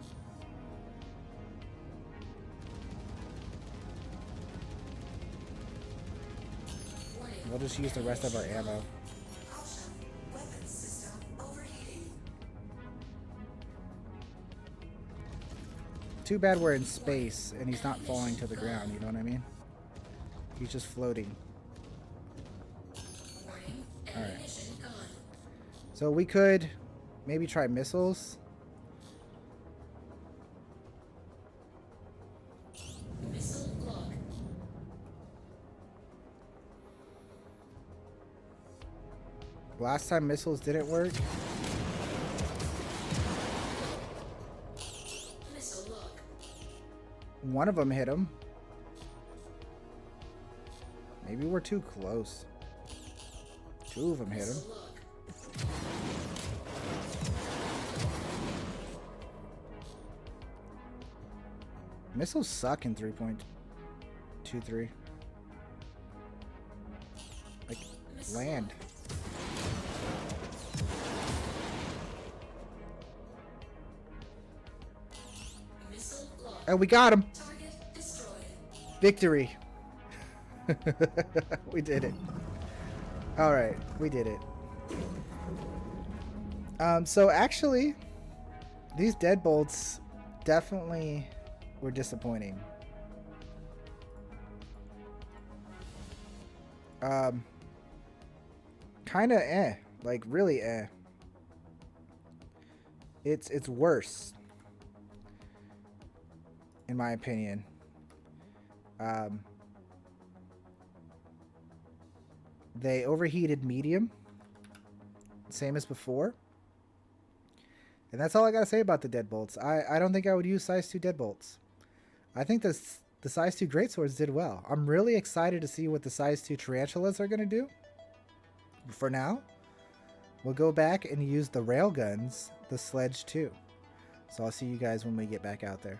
We'll just use the rest of our ammo. Too bad we're in space and he's not falling to the ground, you know what I mean? He's just floating. Alright. So we could maybe try missiles. Last time missiles didn't work. One of them hit him. Maybe we're too close. Two of them hit him. Missiles suck in 3.23. Like, land. Oh, we got him. Victory. We did it. All right, we did it. So actually, these deadbolts definitely were disappointing. Kinda like really It's worse, in my opinion. They overheated medium, same as before. And that's all I gotta say about the deadbolts. I don't think I would use size 2 deadbolts. I think the size 2 greatswords did well. I'm really excited to see what the size 2 tarantulas are gonna do. For now, we'll go back and use the railguns, the sledge 2. So I'll see you guys when we get back out there.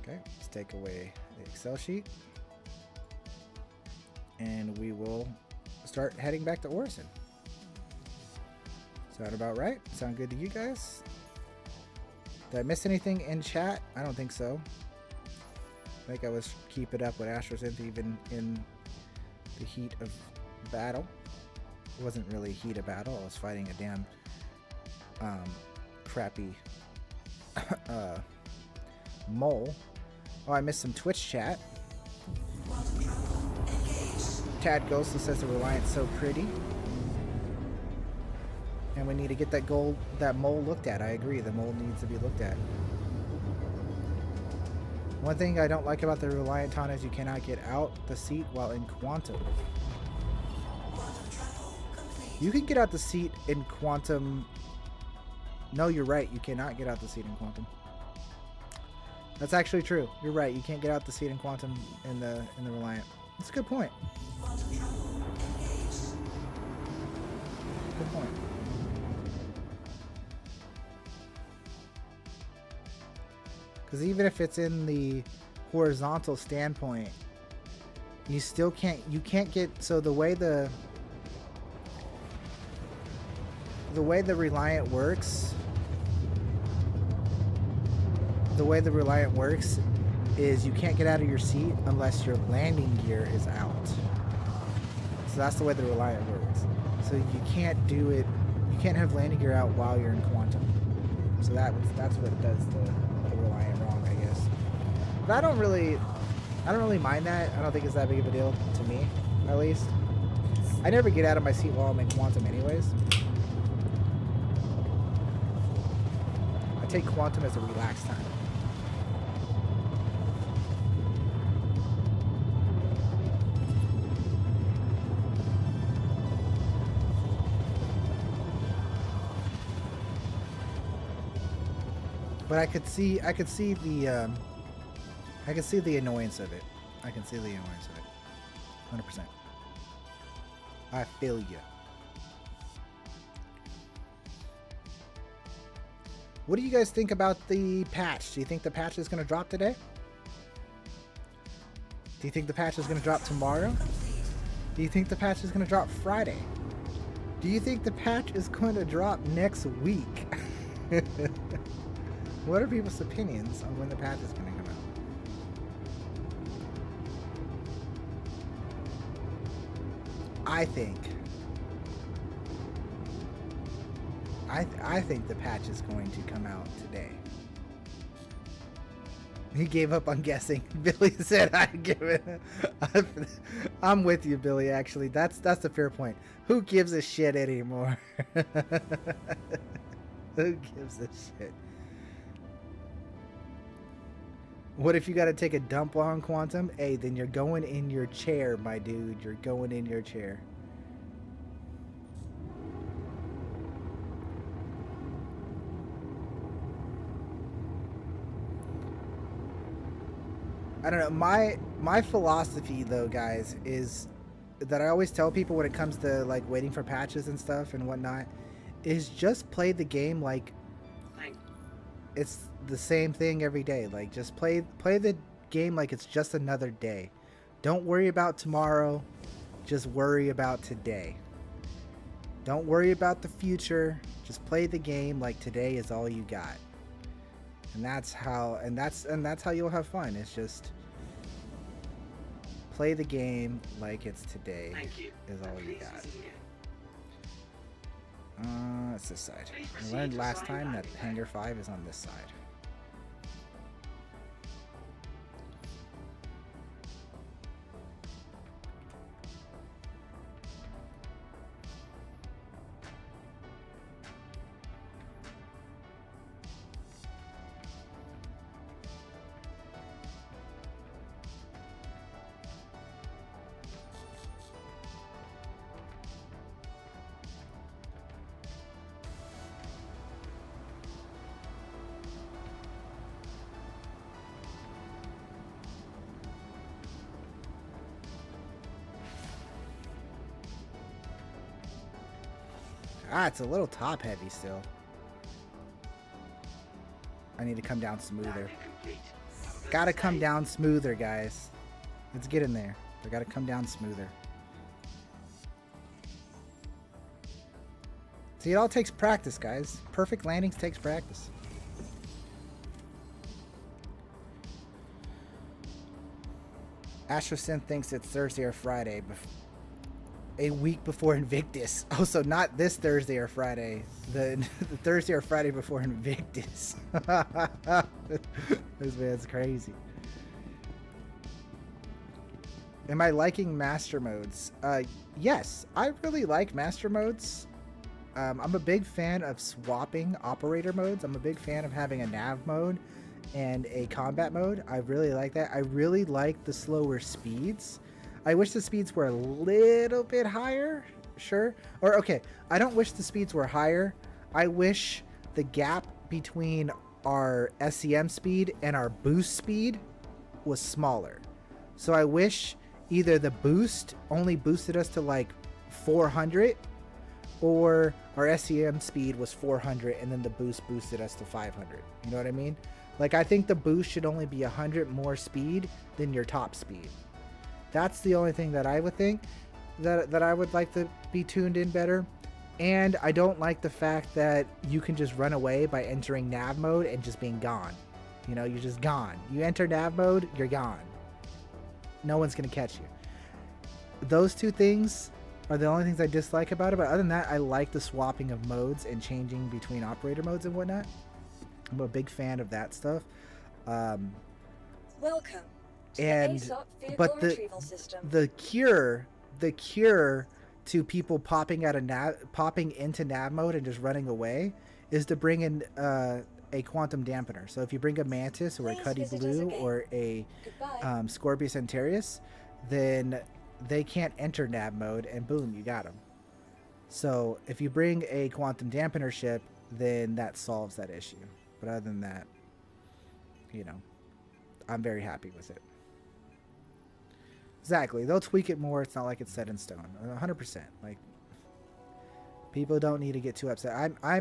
Okay, let's take away the Excel sheet. And we will start heading back to Orison. Sound about right? Sound good to you guys? Did I miss anything in chat? I don't think so. I think I was keeping up with Astrosynth even in the heat of battle. It wasn't really heat of battle. I was fighting a damn crappy mole. Oh, I missed some Twitch chat. Tad Ghostly says the Reliant's so pretty. And we need to get that mole looked at. I agree, the mole needs to be looked at. One thing I don't like about the Reliant Ton is you cannot get out the seat while in Quantum. You can get out the seat in Quantum. No, you're right. You cannot get out the seat in Quantum. That's actually true. You're right. You can't get out the seat in Quantum in the Reliant. That's a good point. Good point. Because even if it's in the horizontal standpoint, you still can't. You can't get. So the way the Reliant works. The way the Reliant works is you can't get out of your seat unless your landing gear is out. So that's the way the Reliant works. So you can't do it. You can't have landing gear out while you're in Quantum. So that's what does the Reliant wrong, I guess. But I don't really mind that. I don't think it's that big of a deal to me, at least. I never get out of my seat while I'm in Quantum, anyways. I take Quantum as a relaxed time. But I could see the annoyance of it. I can see the annoyance of it. 100%. I feel you. What do you guys think about the patch? Do you think the patch is going to drop today? Do you think the patch is going to drop tomorrow? Do you think the patch is going to drop Friday? Do you think the patch is going to drop next week? What are people's opinions on when the patch is going to come out? I think the patch is going to come out today. He gave up on guessing. Billy said I'd give it. I'm with you, Billy, actually. That's a fair point. Who gives a shit anymore? Who gives a shit? What if you got to take a dump on Quantum? Hey, then you're going in your chair, my dude. You're going in your chair. I don't know. My philosophy, though, guys, is that I always tell people when it comes to like waiting for patches and stuff and whatnot, is just play the game like it's the same thing every day. Like, just play the game like it's just another day. Don't worry about tomorrow. Just worry about today. Don't worry about the future. Just play the game like today is all you got. And that's how you'll have fun. It's just play the game like it's today is all you got. It's this side. I learned last time that Hangar 5 is on this side. It's a little top heavy still. I need to come down smoother. Gotta come down smoother, guys. Let's get in there. I gotta come down smoother. See, it all takes practice, guys. Perfect landings takes practice. AstroSynth thinks it's Thursday or Friday, a week before Invictus. Oh, so not this Thursday or Friday. The Thursday or Friday before Invictus. This man's crazy. Am I liking master modes? Yes, I really like master modes. I'm a big fan of swapping operator modes. I'm a big fan of having a nav mode and a combat mode. I really like that. I really like the slower speeds. I wish the speeds were a little bit higher, sure. Or, okay, I don't wish the speeds were higher. I wish the gap between our SEM speed and our boost speed was smaller. So I wish either the boost only boosted us to like 400, or our SEM speed was 400 and then the boost boosted us to 500. You know what I mean? Like, I think the boost should only be 100 more speed than your top speed. That's the only thing that I would think that I would like to be tuned in better. And I don't like the fact that you can just run away by entering nav mode and just being gone. You know, you're just gone. You enter nav mode, you're gone. No one's going to catch you. Those two things are the only things I dislike about it. But other than that, I like the swapping of modes and changing between operator modes and whatnot. I'm a big fan of that stuff. Welcome to And the ASOP vehicle but retrieval system. the cure to people popping into nav mode and just running away is to bring in a quantum dampener. So if you bring a Mantis or a Please Cuddy visit us Blue again. or a Goodbye. Scorpius Antareus, then they can't enter nav mode, and boom, you got them. So if you bring a quantum dampener ship, then that solves that issue. But other than that, you know, I'm very happy with it. Exactly. They'll tweak it more. It's not like it's set in stone. 100%. Like, people don't need to get too upset. I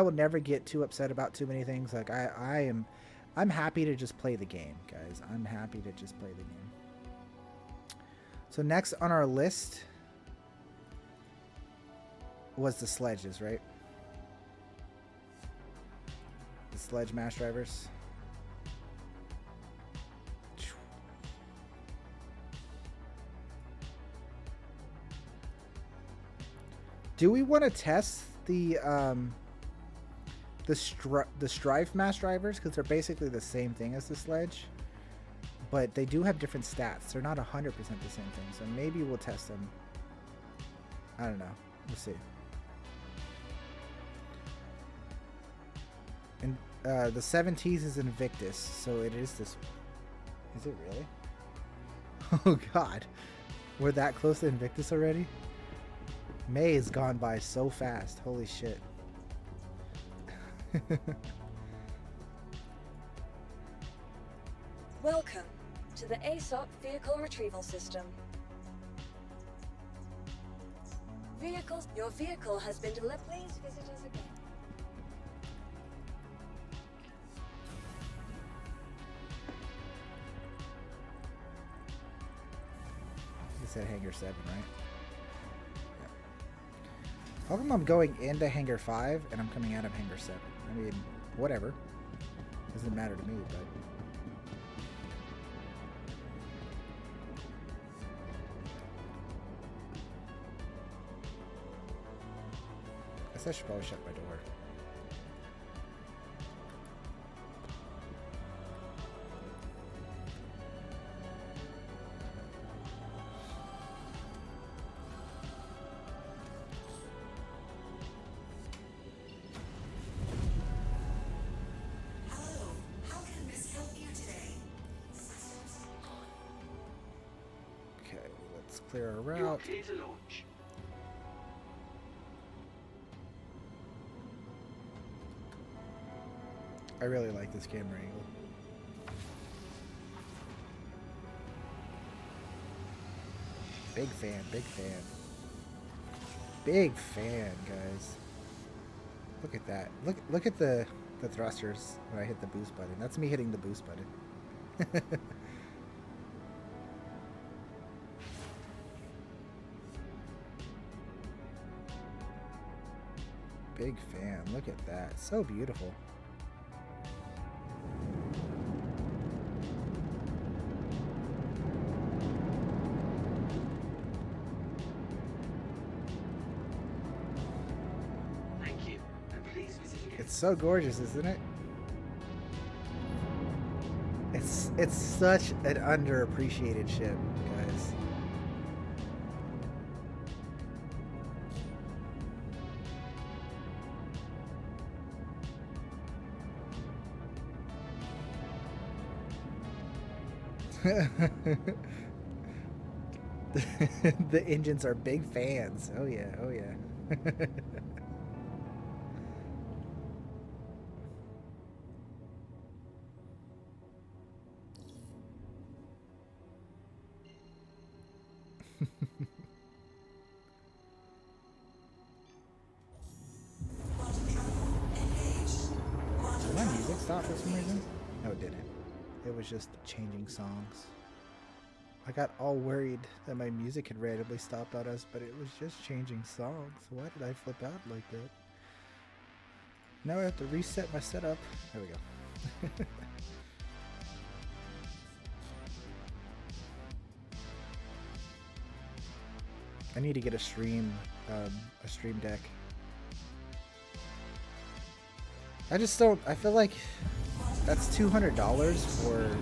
will never get too upset about too many things. Like, I'm happy to just play the game, guys. I'm happy to just play the game. So next on our list was the sledges, right? The sledge mass drivers. Do we want to test the Strife mass drivers, because they're basically the same thing as the sledge, but they do have different stats. They're not 100% the same thing, so maybe we'll test them. I don't know. We'll see. And the 7Ts is Invictus, so it is this. Is it really? Oh God, we're that close to Invictus already? May has gone by so fast. Holy shit. Welcome to the ASOP vehicle retrieval system. Your vehicle has been delivered. Please visit us again. You said Hangar 7, right? How come I'm going into Hangar 5 and I'm coming out of Hangar 7? I mean, whatever. Doesn't matter to me, but... I guess I should probably shut my door. Hello, how can Miss help you today? Okay, let's clear our You are route. clear to launch. I really like this camera angle. Big fan, big fan. Big fan, guys. Look at that. Look at the thrusters when I hit the boost button. That's me hitting the boost button. Big fan. Look at that. So beautiful. Thank you. And please visit again. It's so gorgeous, isn't it? It's such an underappreciated ship, guys. The engines are big fans. Oh yeah, oh yeah. Did my music stop for some reason? No, it didn't. It was just changing songs. I got all worried that my music had randomly stopped on us, but it was just changing songs. Why did I flip out like that? Now I have to reset my setup. There we go. I need to get a stream deck. I just don't. I feel like that's $200 for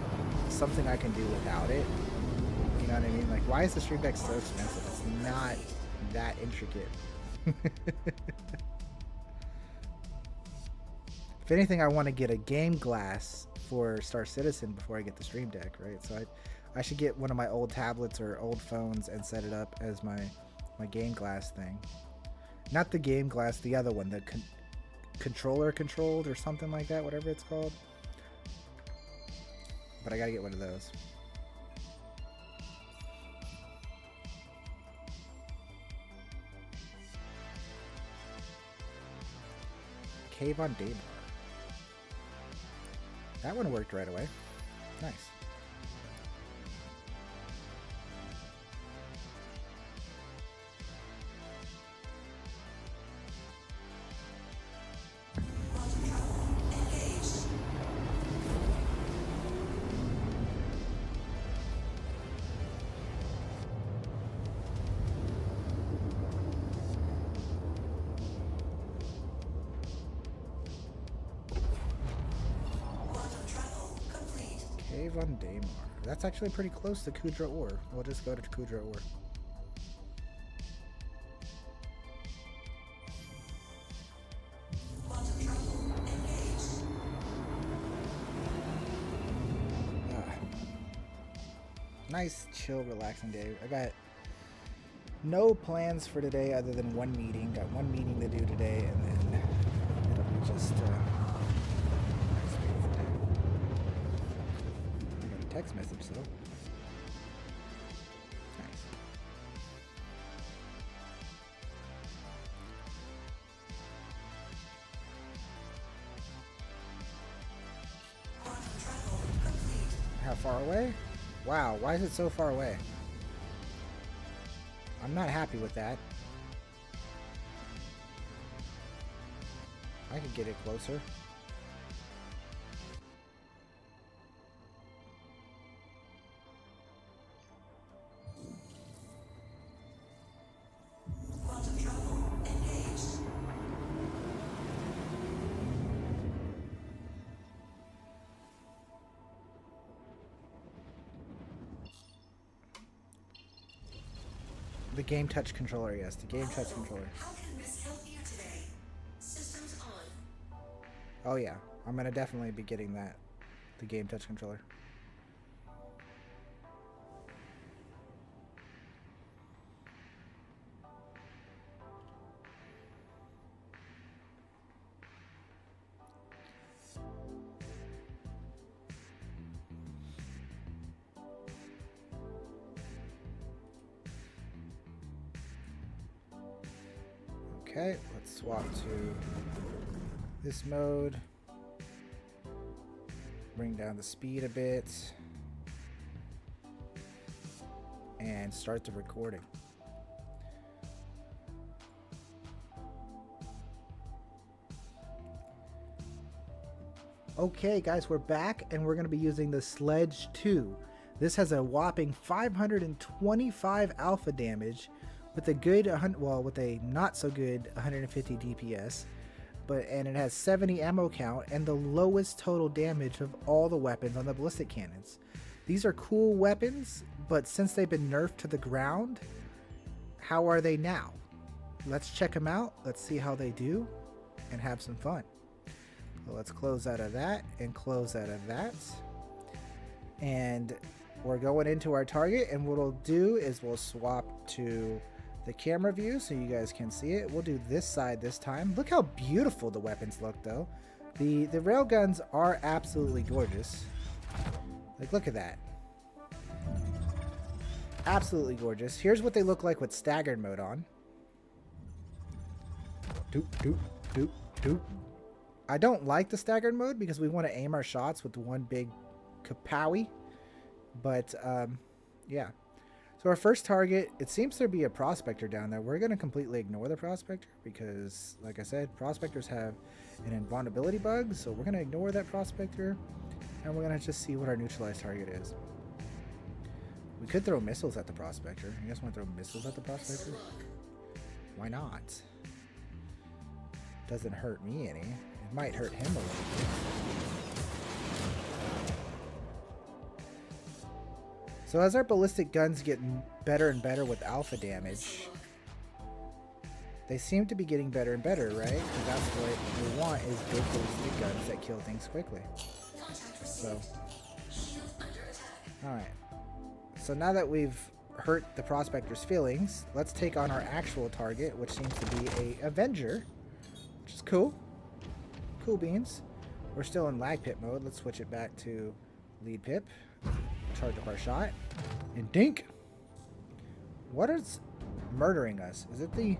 something I can do without it. You know what I mean? Like, why is the stream deck so expensive? It's not that intricate. If anything, I want to get a game glass for Star Citizen before I get the stream deck, right? So I should get one of my old tablets or old phones and set it up as my game glass thing. Not the game glass, the other one, the controller controlled or something like that, whatever it's called. But I gotta get one of those. Cave on Daymar. That one worked right away. Nice. On Daymar. That's actually pretty close to Kudra Ore. We'll just go to Kudra Ore. Nice, chill, relaxing day. I got no plans for today other than one meeting. Got one meeting to do today, and then it'll be just text message, so nice. How far away? Wow, why is it so far away? I'm not happy with that. I could get it closer. The game touch controller, yes, the game touch controller. How can Miss help you today? Systems on. Oh yeah, I'm gonna definitely be getting that, the game touch controller. Okay, let's swap to this mode. Bring down the speed a bit. And start the recording. Okay guys, we're back and we're going to be using the Sledge 2. This has a whopping 525 alpha damage with a good, with a not so good 150 DPS, and it has 70 ammo count and the lowest total damage of all the weapons on the ballistic cannons. These are cool weapons, but since they've been nerfed to the ground, how are they now? Let's check them out. Let's see how they do and have some fun. So let's close out of that and close out of that. And we're going into our target, and what we'll do is we'll swap to the camera view so you guys can see it. We'll do this side this time. Look how beautiful the weapons look though. The railguns are absolutely gorgeous. Like, look at that. Absolutely gorgeous. Here's what they look like with staggered mode on. Doop, doop, doop, doop. I don't like the staggered mode because we want to aim our shots with one big kapowie. But, yeah. So our first target, it seems to be a prospector down there. We're going to completely ignore the prospector because, like I said, prospectors have an invulnerability bug. So we're going to ignore that prospector, and we're going to just see what our neutralized target is. We could throw missiles at the prospector. You guys want to throw missiles at the prospector? Why not? Doesn't hurt me any. It might hurt him a little bit. So as our ballistic guns get better and better with alpha damage, they seem to be getting better and better, right? Because that's what we want, is big ballistic guns that kill things quickly. So, alright. So now that we've hurt the prospector's feelings, let's take on our actual target, which seems to be a Avenger, which is cool. Cool beans. We're still in lag pip mode. Let's switch it back to lead pip. Charge up our shot. And dink! What is murdering us? Is it the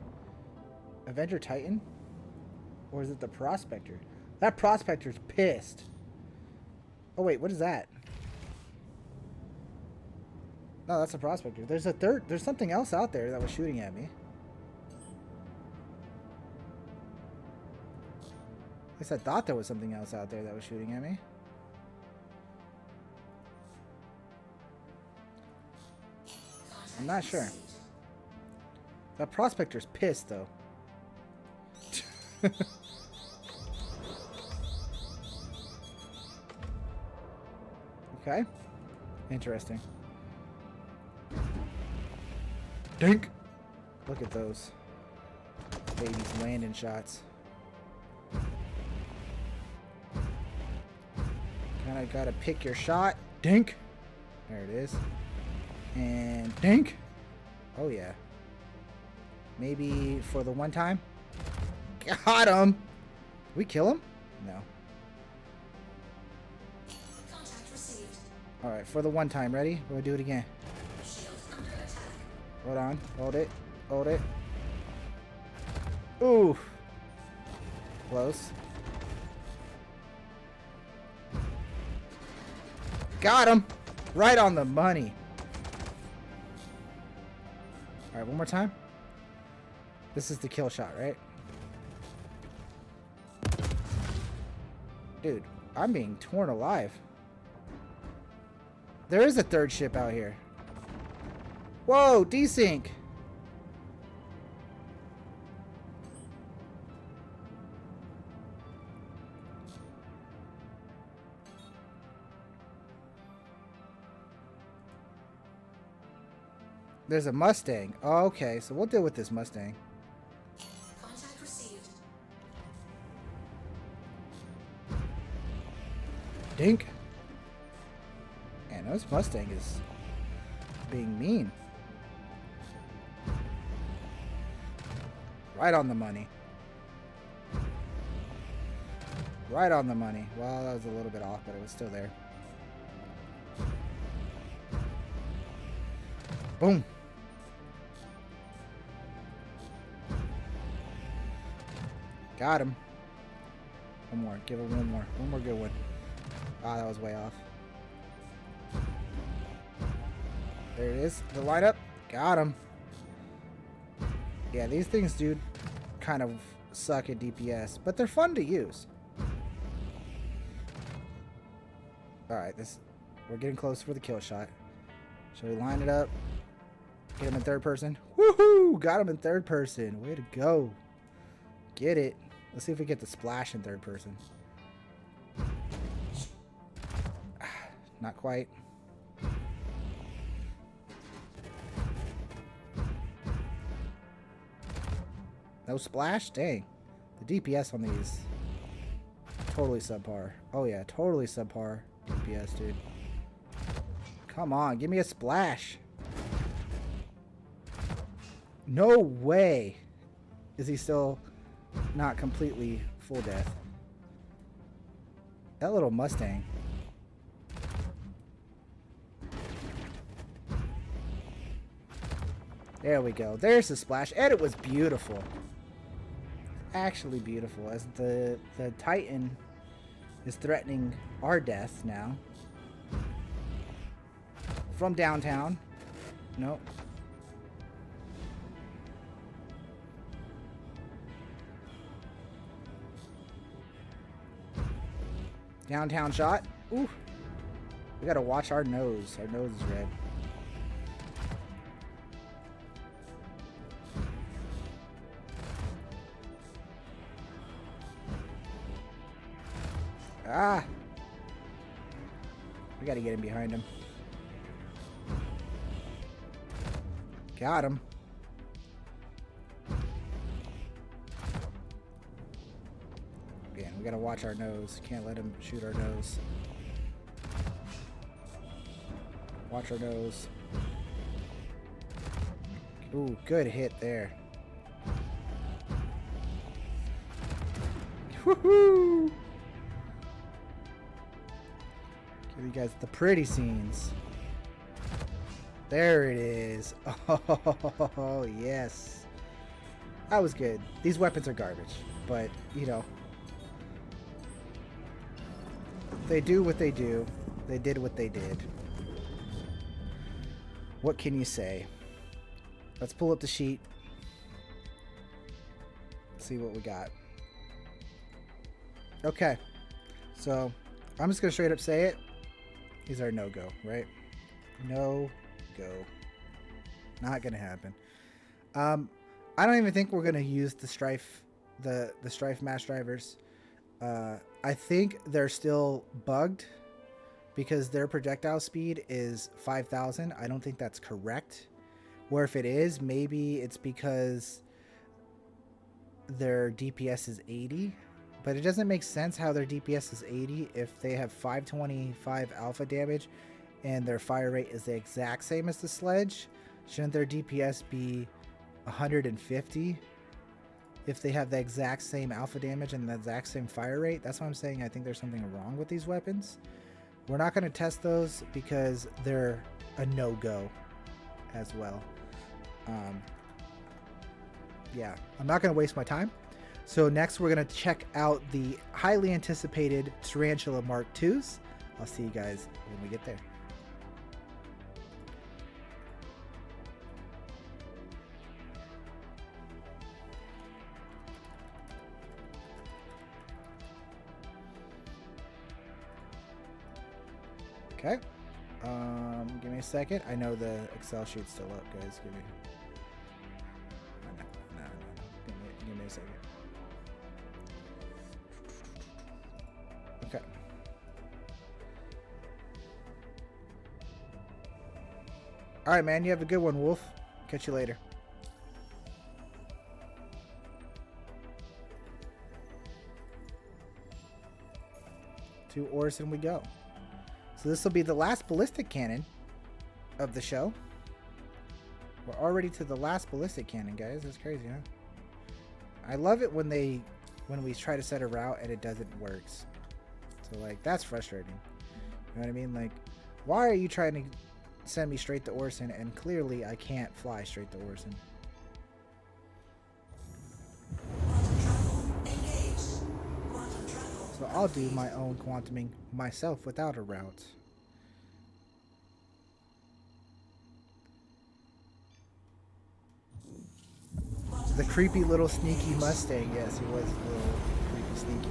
Avenger Titan? Or is it the Prospector? That Prospector's pissed. Oh wait, what is that? No, that's a Prospector. There's something else out there that was shooting at me. At least I thought there was something else out there that was shooting at me. I'm not sure. That prospector's pissed though. Okay. Interesting. Dink! Look at those babies landing shots. Kinda gotta pick your shot. Dink! There it is. And dink! Oh yeah. Maybe for the one time. Got him! Did we kill him? No. Alright, for the one time. Ready? We'll do it again. Hold on. Hold it. Hold it. Ooh. Close. Got him! Right on the money. Alright, one more time. This is the kill shot, right? Dude, I'm being torn alive. There is a third ship out here. Whoa, desync. There's a Mustang. Oh, okay, so we'll deal with this Mustang. Contact received. Dink. Man, this Mustang is being mean. Right on the money. Right on the money. Well, that was a little bit off, but it was still there. Boom. Got him. One more. Give him one more. One more good one. Ah, that was way off. There it is. The lineup. Got him. Yeah, these things do kind of suck at DPS, but they're fun to use. Alright, we're getting close for the kill shot. Shall we line it up? Get him in third person. Woohoo! Got him in third person. Way to go. Get it. Let's see if we get the splash in third person. Not quite. No splash? Dang. The DPS on these, totally subpar. Oh yeah, totally subpar DPS, dude. Come on, give me a splash. No way is he still not completely full death. That little Mustang. There we go. There's the splash, and it was beautiful. Actually beautiful, as the Titan is threatening our death now. From downtown. Nope. Downtown shot. Ooh. We gotta watch our nose. Our nose is red. Ah! We gotta get him behind him. Got him. Again, we gotta watch our nose. Can't let him shoot our nose. Watch our nose. Ooh, good hit there. Woohoo! Give you guys the pretty scenes. There it is. Oh, yes. That was good. These weapons are garbage, but, you know, they do what they do. They did what they did. What can you say? Let's pull up the sheet. See what we got. Okay. So, I'm just going to straight up say it. These are no-go, right? No-go. Not going to happen. I don't even think we're going to use the Strife, the Strife mass drivers. I think they're still bugged because their projectile speed is 5,000. I don't think that's correct. Or if it is, maybe it's because their DPS is 80. But it doesn't make sense how their DPS is 80 if they have 525 alpha damage and their fire rate is the exact same as the sledge. Shouldn't their DPS be 150 if they have the exact same alpha damage and the exact same fire rate? That's why I'm saying I think there's something wrong with these weapons. We're not going to test those because they're a no-go as well. Yeah, I'm not going to waste my time. So next we're going to check out the highly anticipated Tarantula Mark IIs. I'll see you guys when we get there. Okay. Give me a second. I know the Excel sheet's still up, guys. Give me a second. Okay. All right, man. You have a good one, Wolf. Catch you later. To Orison we go. So this will be the last ballistic cannon of the show. We're already to the last ballistic cannon, guys. That's crazy, huh? I love it when we try to set a route and it doesn't work. So like that's frustrating. You know what I mean? Like, why are you trying to send me straight to Orson and clearly I can't fly straight to Orson? So I'll do my own quantuming myself without a route. The creepy little sneaky Mustang. Yes, he was a little creepy sneaky.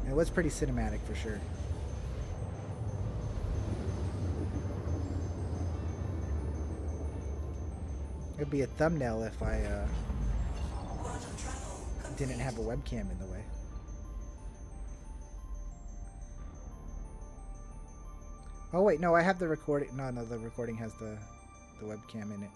It was pretty cinematic for sure. It'd be a thumbnail if I didn't have a webcam in the way. Oh wait, no, I have the recording. No, the recording has the webcam in it.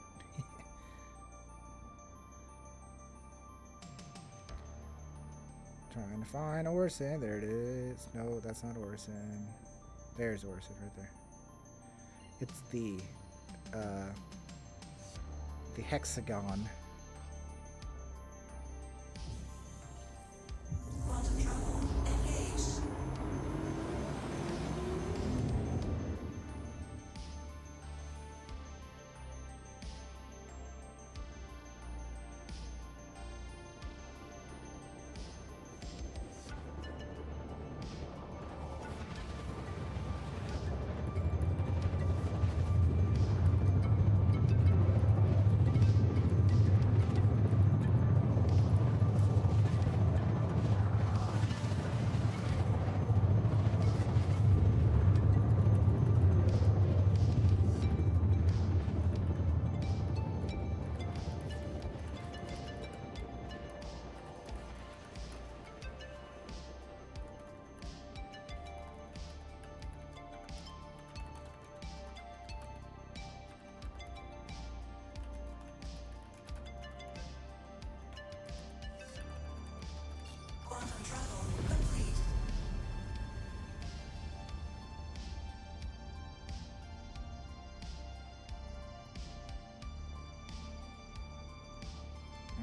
Trying to find Orson. There it is. No, that's not Orson. There's Orson right there. It's the hexagon.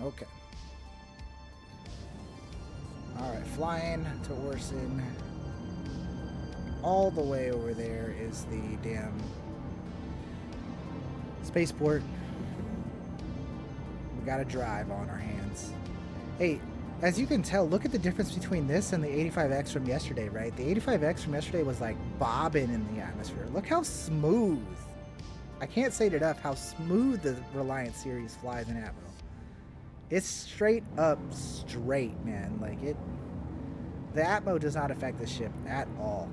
Okay. Alright, flying to Orson. All the way over there is the damn spaceport. We got a drive on our hands. Hey, as you can tell, look at the difference between this and the 85X from yesterday, right? The 85X from yesterday was like bobbing in the atmosphere. Look how smooth. I can't say it enough how smooth the Reliant series flies in Atmo. It's straight up straight, man. Like it, the Atmo does not affect the ship at all.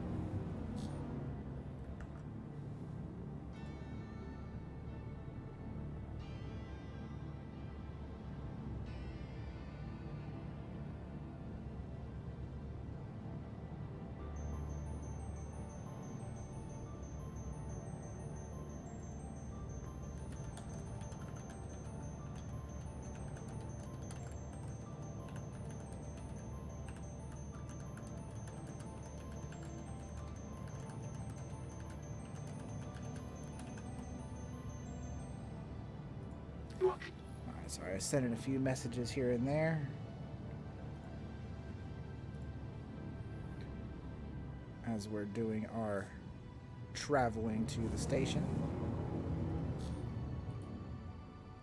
Alright, sorry, I sent in a few messages here and there. As we're doing our traveling to the station.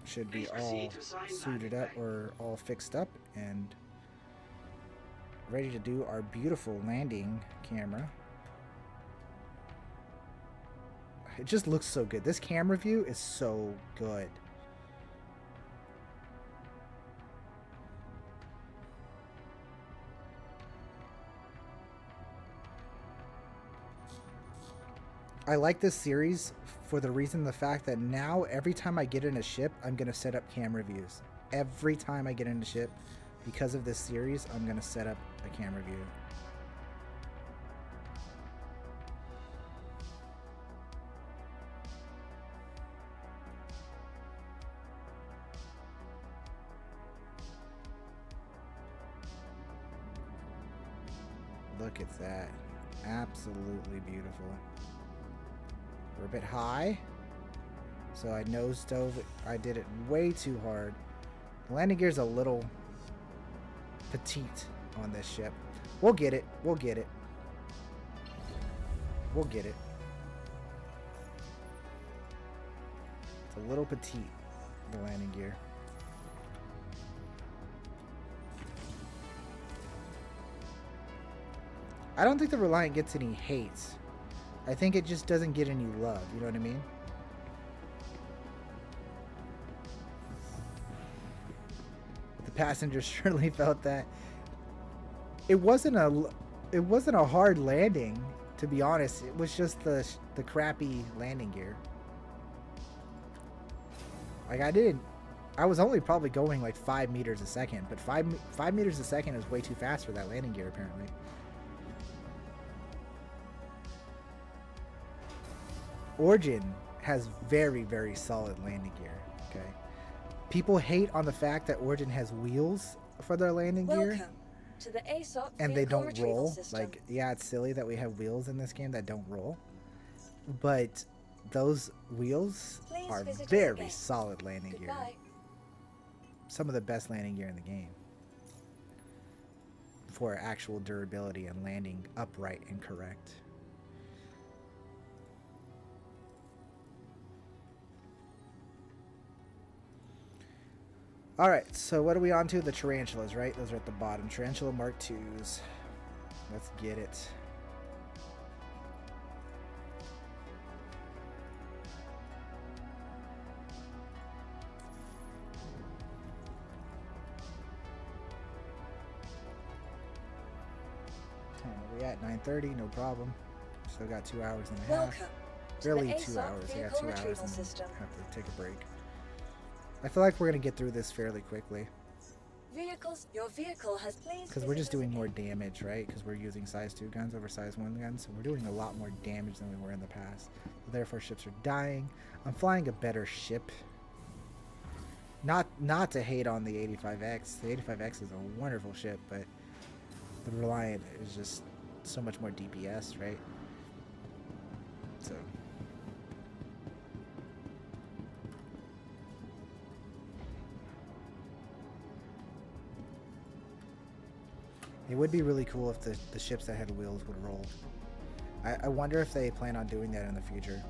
Should be all suited up or all fixed up and ready to do our beautiful landing camera. It just looks so good. This camera view is so good. I like this series for the reason, the fact that now every time I get in a ship, I'm going to set up camera views. Every time I get in a ship, because of this series, I'm going to set up a camera view. Look at that. Absolutely beautiful. We're a bit high, so I nose dove. I did it way too hard. The landing gear's a little petite on this ship. We'll get it. We'll get it. We'll get it. It's a little petite, the landing gear. I don't think the Reliant gets any hate. I think it just doesn't get any love, you know what I mean? The passengers surely felt that. It wasn't a hard landing, to be honest. It was just the crappy landing gear. Like I didn't I was only probably going like 5 meters a second, but 5 meters a second is way too fast for that landing gear apparently. Origin has very, very solid landing gear. Okay, people hate on the fact that Origin has wheels for their landing gear. Welcome to the ASOC And they vehicle don't retrieval roll. system. Like, yeah, it's silly that we have wheels in this game that don't roll, but those wheels Please are visit us very again. solid landing gear. Goodbye. Some of the best landing gear in the game for actual durability and landing upright and correct. All right, so what are we on to? The tarantulas, right? Those are at the bottom. Tarantula Mark IIs. Let's get it. We at 9:30, no problem. Still got 2 hours and a half. Welcome to Really the 2 ASOC hours. I got vehicle 2 hours retrieval and system. have to take a break. I feel like we're gonna get through this fairly quickly Your vehicle has please. because we're just visit us doing more again. damage, right? Because we're using size 2 guns over size 1 guns, so we're doing a lot more damage than we were in the past. So therefore, ships are dying. I'm flying a better ship. Not to hate on the 85X. The 85X is a wonderful ship, but the Reliant is just so much more DPS, right? So it would be really cool if the ships that had wheels would roll. I wonder if they plan on doing that in the future.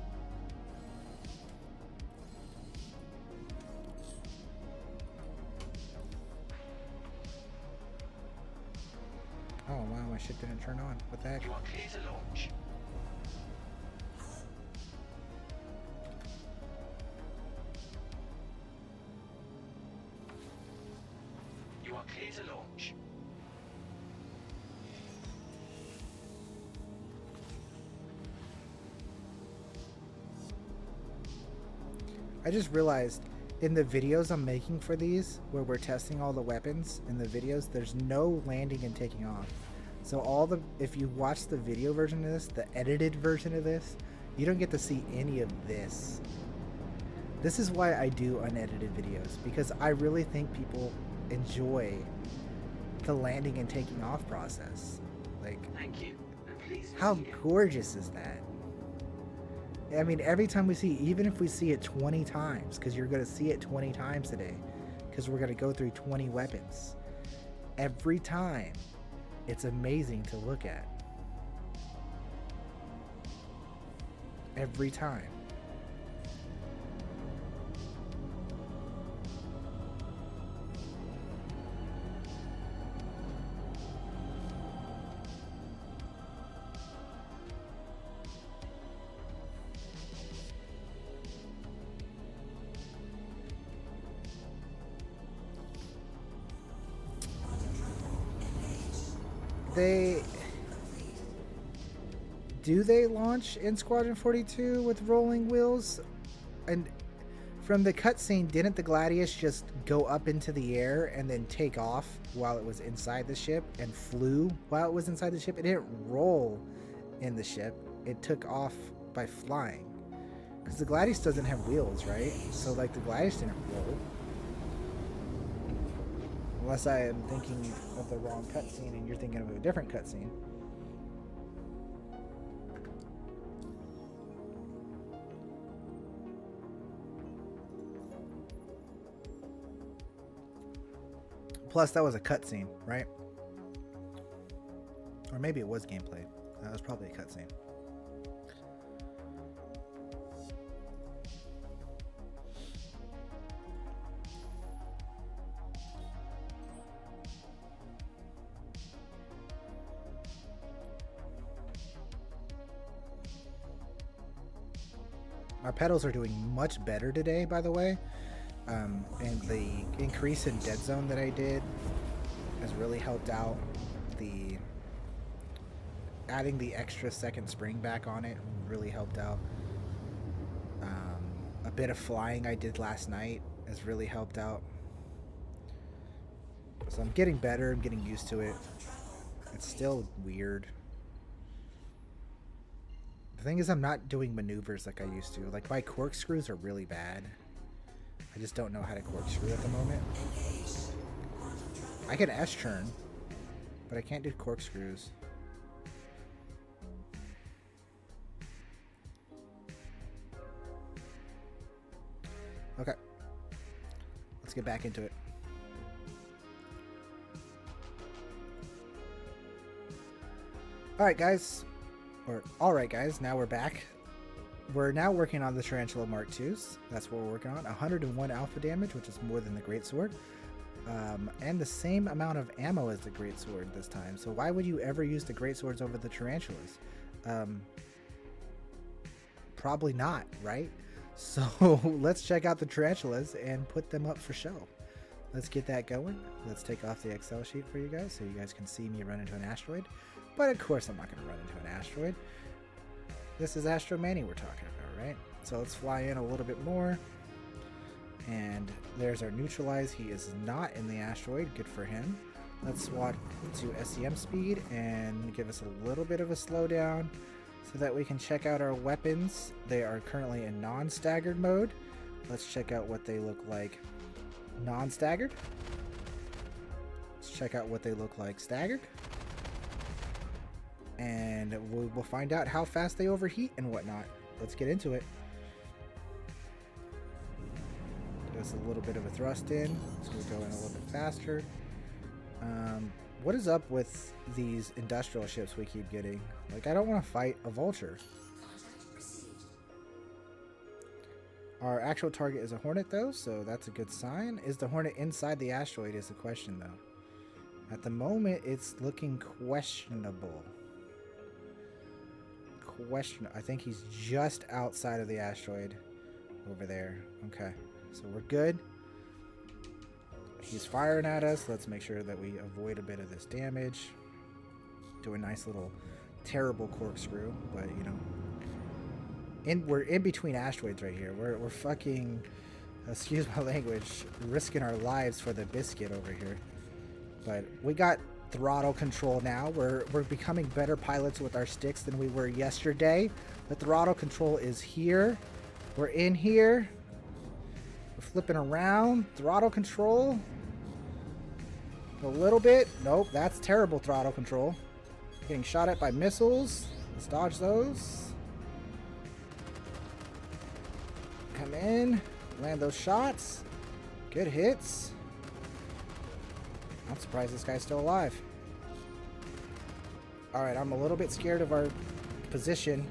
Oh wow, my ship didn't turn on. What the heck? You are clear to launch. You are clear to launch. I just realized in the videos I'm making for these, where we're testing all the weapons in the videos, there's no landing and taking off. So if you watch the video version of this, the edited version of this, you don't get to see any of this. This is why I do unedited videos, because I really think people enjoy the landing and taking off process. Like, Thank you. And please how visit again. gorgeous is that? I mean, every time we see, even if we see it 20 times, because you're going to see it 20 times today, because we're going to go through 20 weapons. Every time, it's amazing to look at. Every time. Do they launch in Squadron 42 with rolling wheels? And from the cutscene, didn't the Gladius just go up into the air and then take off while it was inside the ship and flew while it was inside the ship? It didn't roll in the ship. It took off by flying. Because the Gladius doesn't have wheels, right? So like the Gladius didn't roll. Unless I am thinking of the wrong cutscene and you're thinking of a different cutscene. Plus, that was a cutscene, right? Or maybe it was gameplay. That was probably a cutscene. My pedals are doing much better today, by the way. And the increase in dead zone that I did has really helped out. Adding the extra second spring back on it really helped out. A bit of flying I did last night has really helped out. So I'm getting better. I'm getting used to it. It's still weird. The thing is, I'm not doing maneuvers like I used to. Like, my corkscrews are really bad. I just don't know how to corkscrew at the moment. I can S-turn, but I can't do corkscrews. Okay. Let's get back into it. Alright guys, now we're back. We're now working on the Tarantula Mark IIs. That's what we're working on. 101 alpha damage, which is more than the Greatsword. And the same amount of ammo as the Greatsword this time. So why would you ever use the Greatswords over the Tarantulas? Probably not, right? So let's check out the Tarantulas and put them up for show. Let's get that going. Let's take off the Excel sheet for you guys so you guys can see me run into an asteroid. But of course I'm not going to run into an asteroid. This is Astro Manny we're talking about, right? So let's fly in a little bit more. And there's our neutralize. He is not in the asteroid. Good for him. Let's swap to SEM speed and give us a little bit of a slowdown so that we can check out our weapons. They are currently in non-staggered mode. Let's check out what they look like non-staggered. Let's check out what they look like staggered. And we'll find out how fast they overheat and whatnot. Let's get into it. Give us a little bit of a thrust in, so we go in a little bit faster. What is up with these industrial ships we keep getting? Like, I don't want to fight a vulture. Our actual target is a Hornet though, so that's a good sign. Is the Hornet inside the asteroid is the question though. At the moment, it's looking questionable. I think he's just outside of the asteroid over there. Okay, so we're good. He's firing at us. Let's make sure that we avoid a bit of this damage. Do a nice little terrible corkscrew, but you know, we're in between asteroids right here. We're fucking, excuse my language, risking our lives for the biscuit over here. But we got throttle control now. We're becoming better pilots with our sticks than we were yesterday. The throttle control is here. We're in here. We're flipping around. Throttle control. A little bit. Nope, that's terrible throttle control. Getting shot at by missiles. Let's dodge those. Come in. Land those shots. Good hits. I'm surprised this guy's still alive. Alright, I'm a little bit scared of our position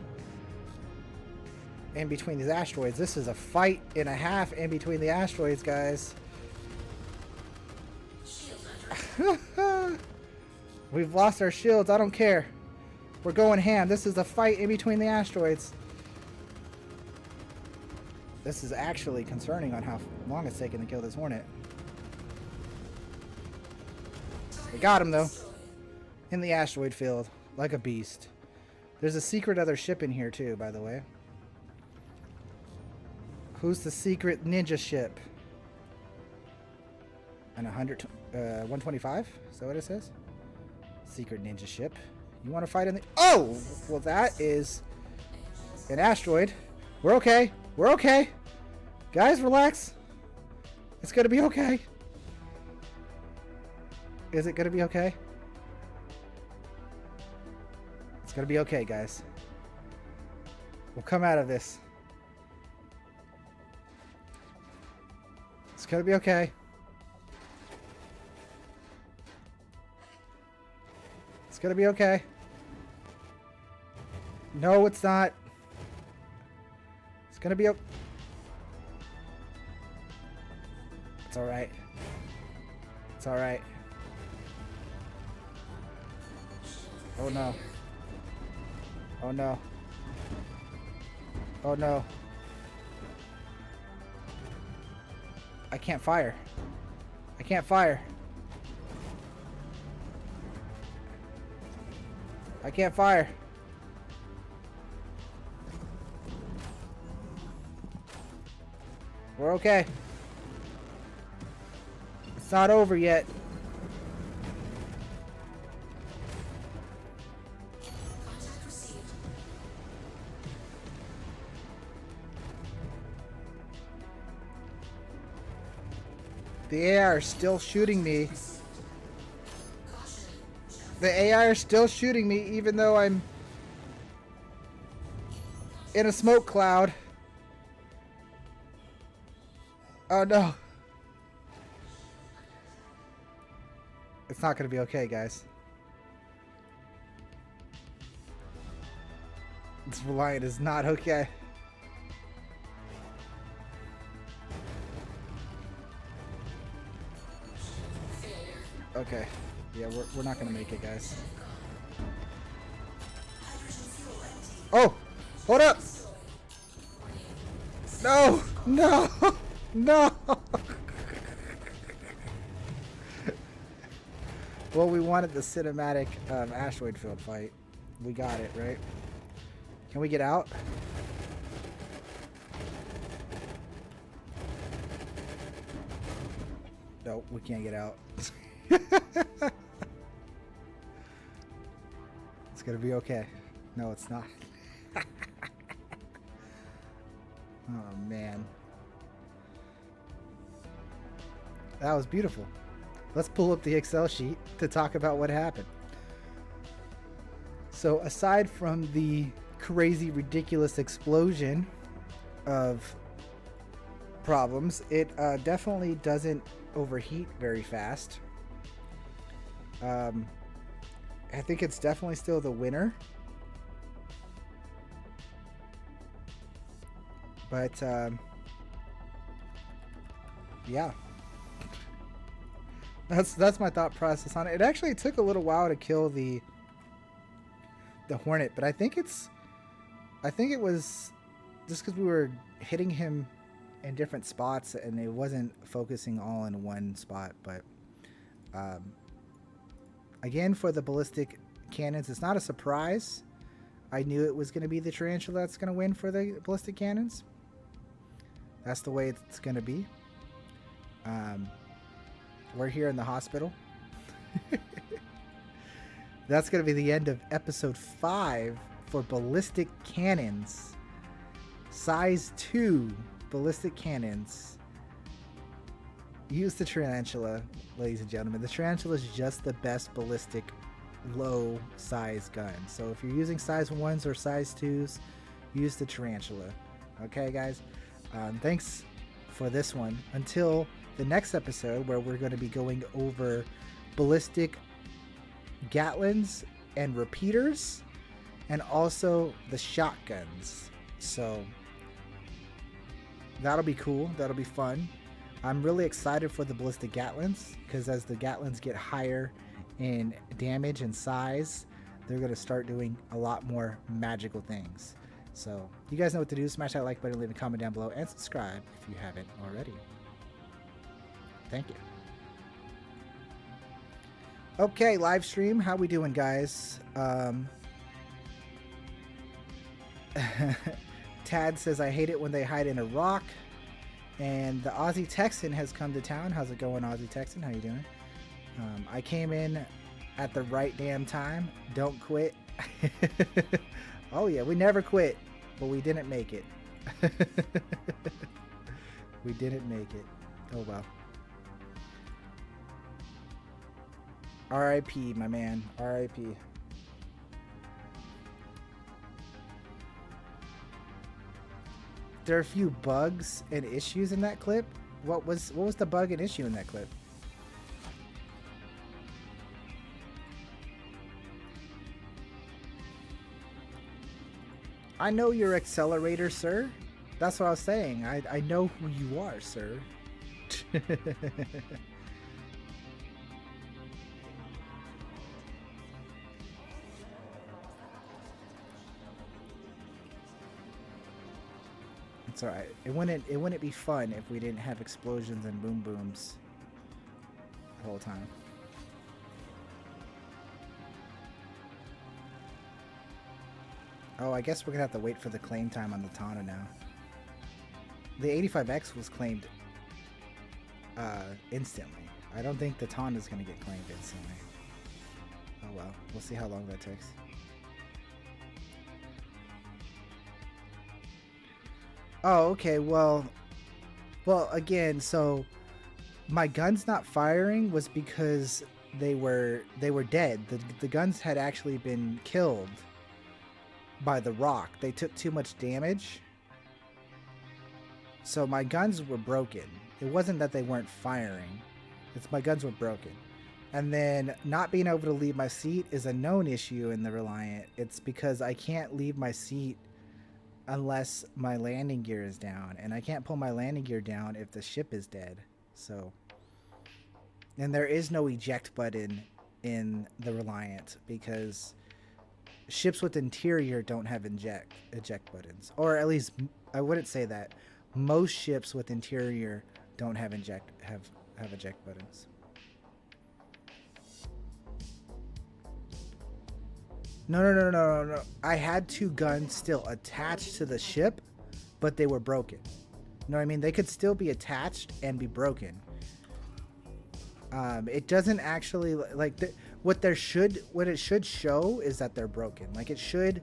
in between these asteroids. This is a fight and a half in between the asteroids, guys. We've lost our shields. I don't care. We're going ham. This is a fight in between the asteroids. This is actually concerning on how long it's taken to kill this Hornet. We got him though. In the asteroid field. Like a beast. There's a secret other ship in here too, by the way. Who's the secret ninja ship? An 125? Is that what it says? Secret ninja ship. You want to fight in the... Oh! Well, that is an asteroid. We're okay. We're okay. Guys, relax. It's gonna be okay. Is it gonna be okay? It's gonna be okay, guys. We'll come out of this. It's gonna be okay. It's gonna be okay. No, it's not. It's gonna be okay. It's alright. It's alright. Oh no. Oh no. Oh no. I can't fire. I can't fire. I can't fire. We're okay. not over yet. Contact received. The AI are still shooting me. Caution. The AI are still shooting me even though I'm in a smoke cloud. Oh no. It's not going to be okay, guys. This Reliant is not okay. Okay. Yeah, we're not going to make it, guys. Oh! Hold up! No! No! No! Well, we wanted the cinematic asteroid field fight. We got it, right? Can we get out? No, we can't get out. It's gonna be okay. No, it's not. Oh, man. That was beautiful. Let's pull up the Excel sheet to talk about what happened. So aside from the crazy, ridiculous explosion of problems, it definitely doesn't overheat very fast. I think it's definitely still the winner. But yeah. That's my thought process on it. It actually took a little while to kill the Hornet, but I think it was just because we were hitting him in different spots and it wasn't focusing all in one spot. But again, for the ballistic cannons, it's not a surprise. I knew it was going to be the Tarantula that's going to win for the ballistic cannons. That's the way it's going to be. We're here in the hospital. That's going to be the end of episode 5 for ballistic cannons. Size 2 ballistic cannons. Use the Tarantula, ladies and gentlemen. The Tarantula is just the best ballistic low size gun. So if you're using size 1s or size 2s, use the Tarantula. Okay, guys? Thanks for this one. Until the next episode, where we're going to be going over ballistic Gatlins and repeaters, and also the shotguns. So that'll be cool. That'll be fun. I'm really excited for the ballistic Gatlins, because as the Gatlins get higher in damage and size, they're going to start doing a lot more magical things. So you guys know what to do. Smash that like button, leave a comment down below, and subscribe if you haven't already. Thank you. Okay, live stream. How we doing, guys? Tad says, I hate it when they hide in a rock. And the Aussie Texan has come to town. How's it going, Aussie Texan? How you doing? I came in at the right damn time. Don't quit. Oh yeah, we never quit, but we didn't make it. We didn't make it. Oh well. R.I.P. my man. R.I.P. There are a few bugs and issues in that clip. What was the bug and issue in that clip? I know your accelerator, sir. That's what I was saying. I know who you are, sir. It's alright. It wouldn't be fun if we didn't have explosions and boom booms the whole time. Oh, I guess we're gonna have to wait for the claim time on the Tana now. The 85X was claimed instantly. I don't think the taunt is going to get claimed instantly. Oh well, we'll see how long that takes. Oh, okay, well, again, so my guns not firing was because they were dead. The guns had actually been killed by the rock. They took too much damage. So my guns were broken. It wasn't that they weren't firing. It's my guns were broken. And then not being able to leave my seat is a known issue in the Reliant. It's because I can't leave my seat unless my landing gear is down. And I can't pull my landing gear down if the ship is dead. So, and there is no eject button in the Reliant because ships with interior don't have eject buttons. Or at least, I wouldn't say that. Most ships with interior don't have eject buttons. No. I had two guns still attached to the ship, but they were broken. You know what I mean? They could still be attached and be broken. It doesn't actually like what it should show is that they're broken. Like it should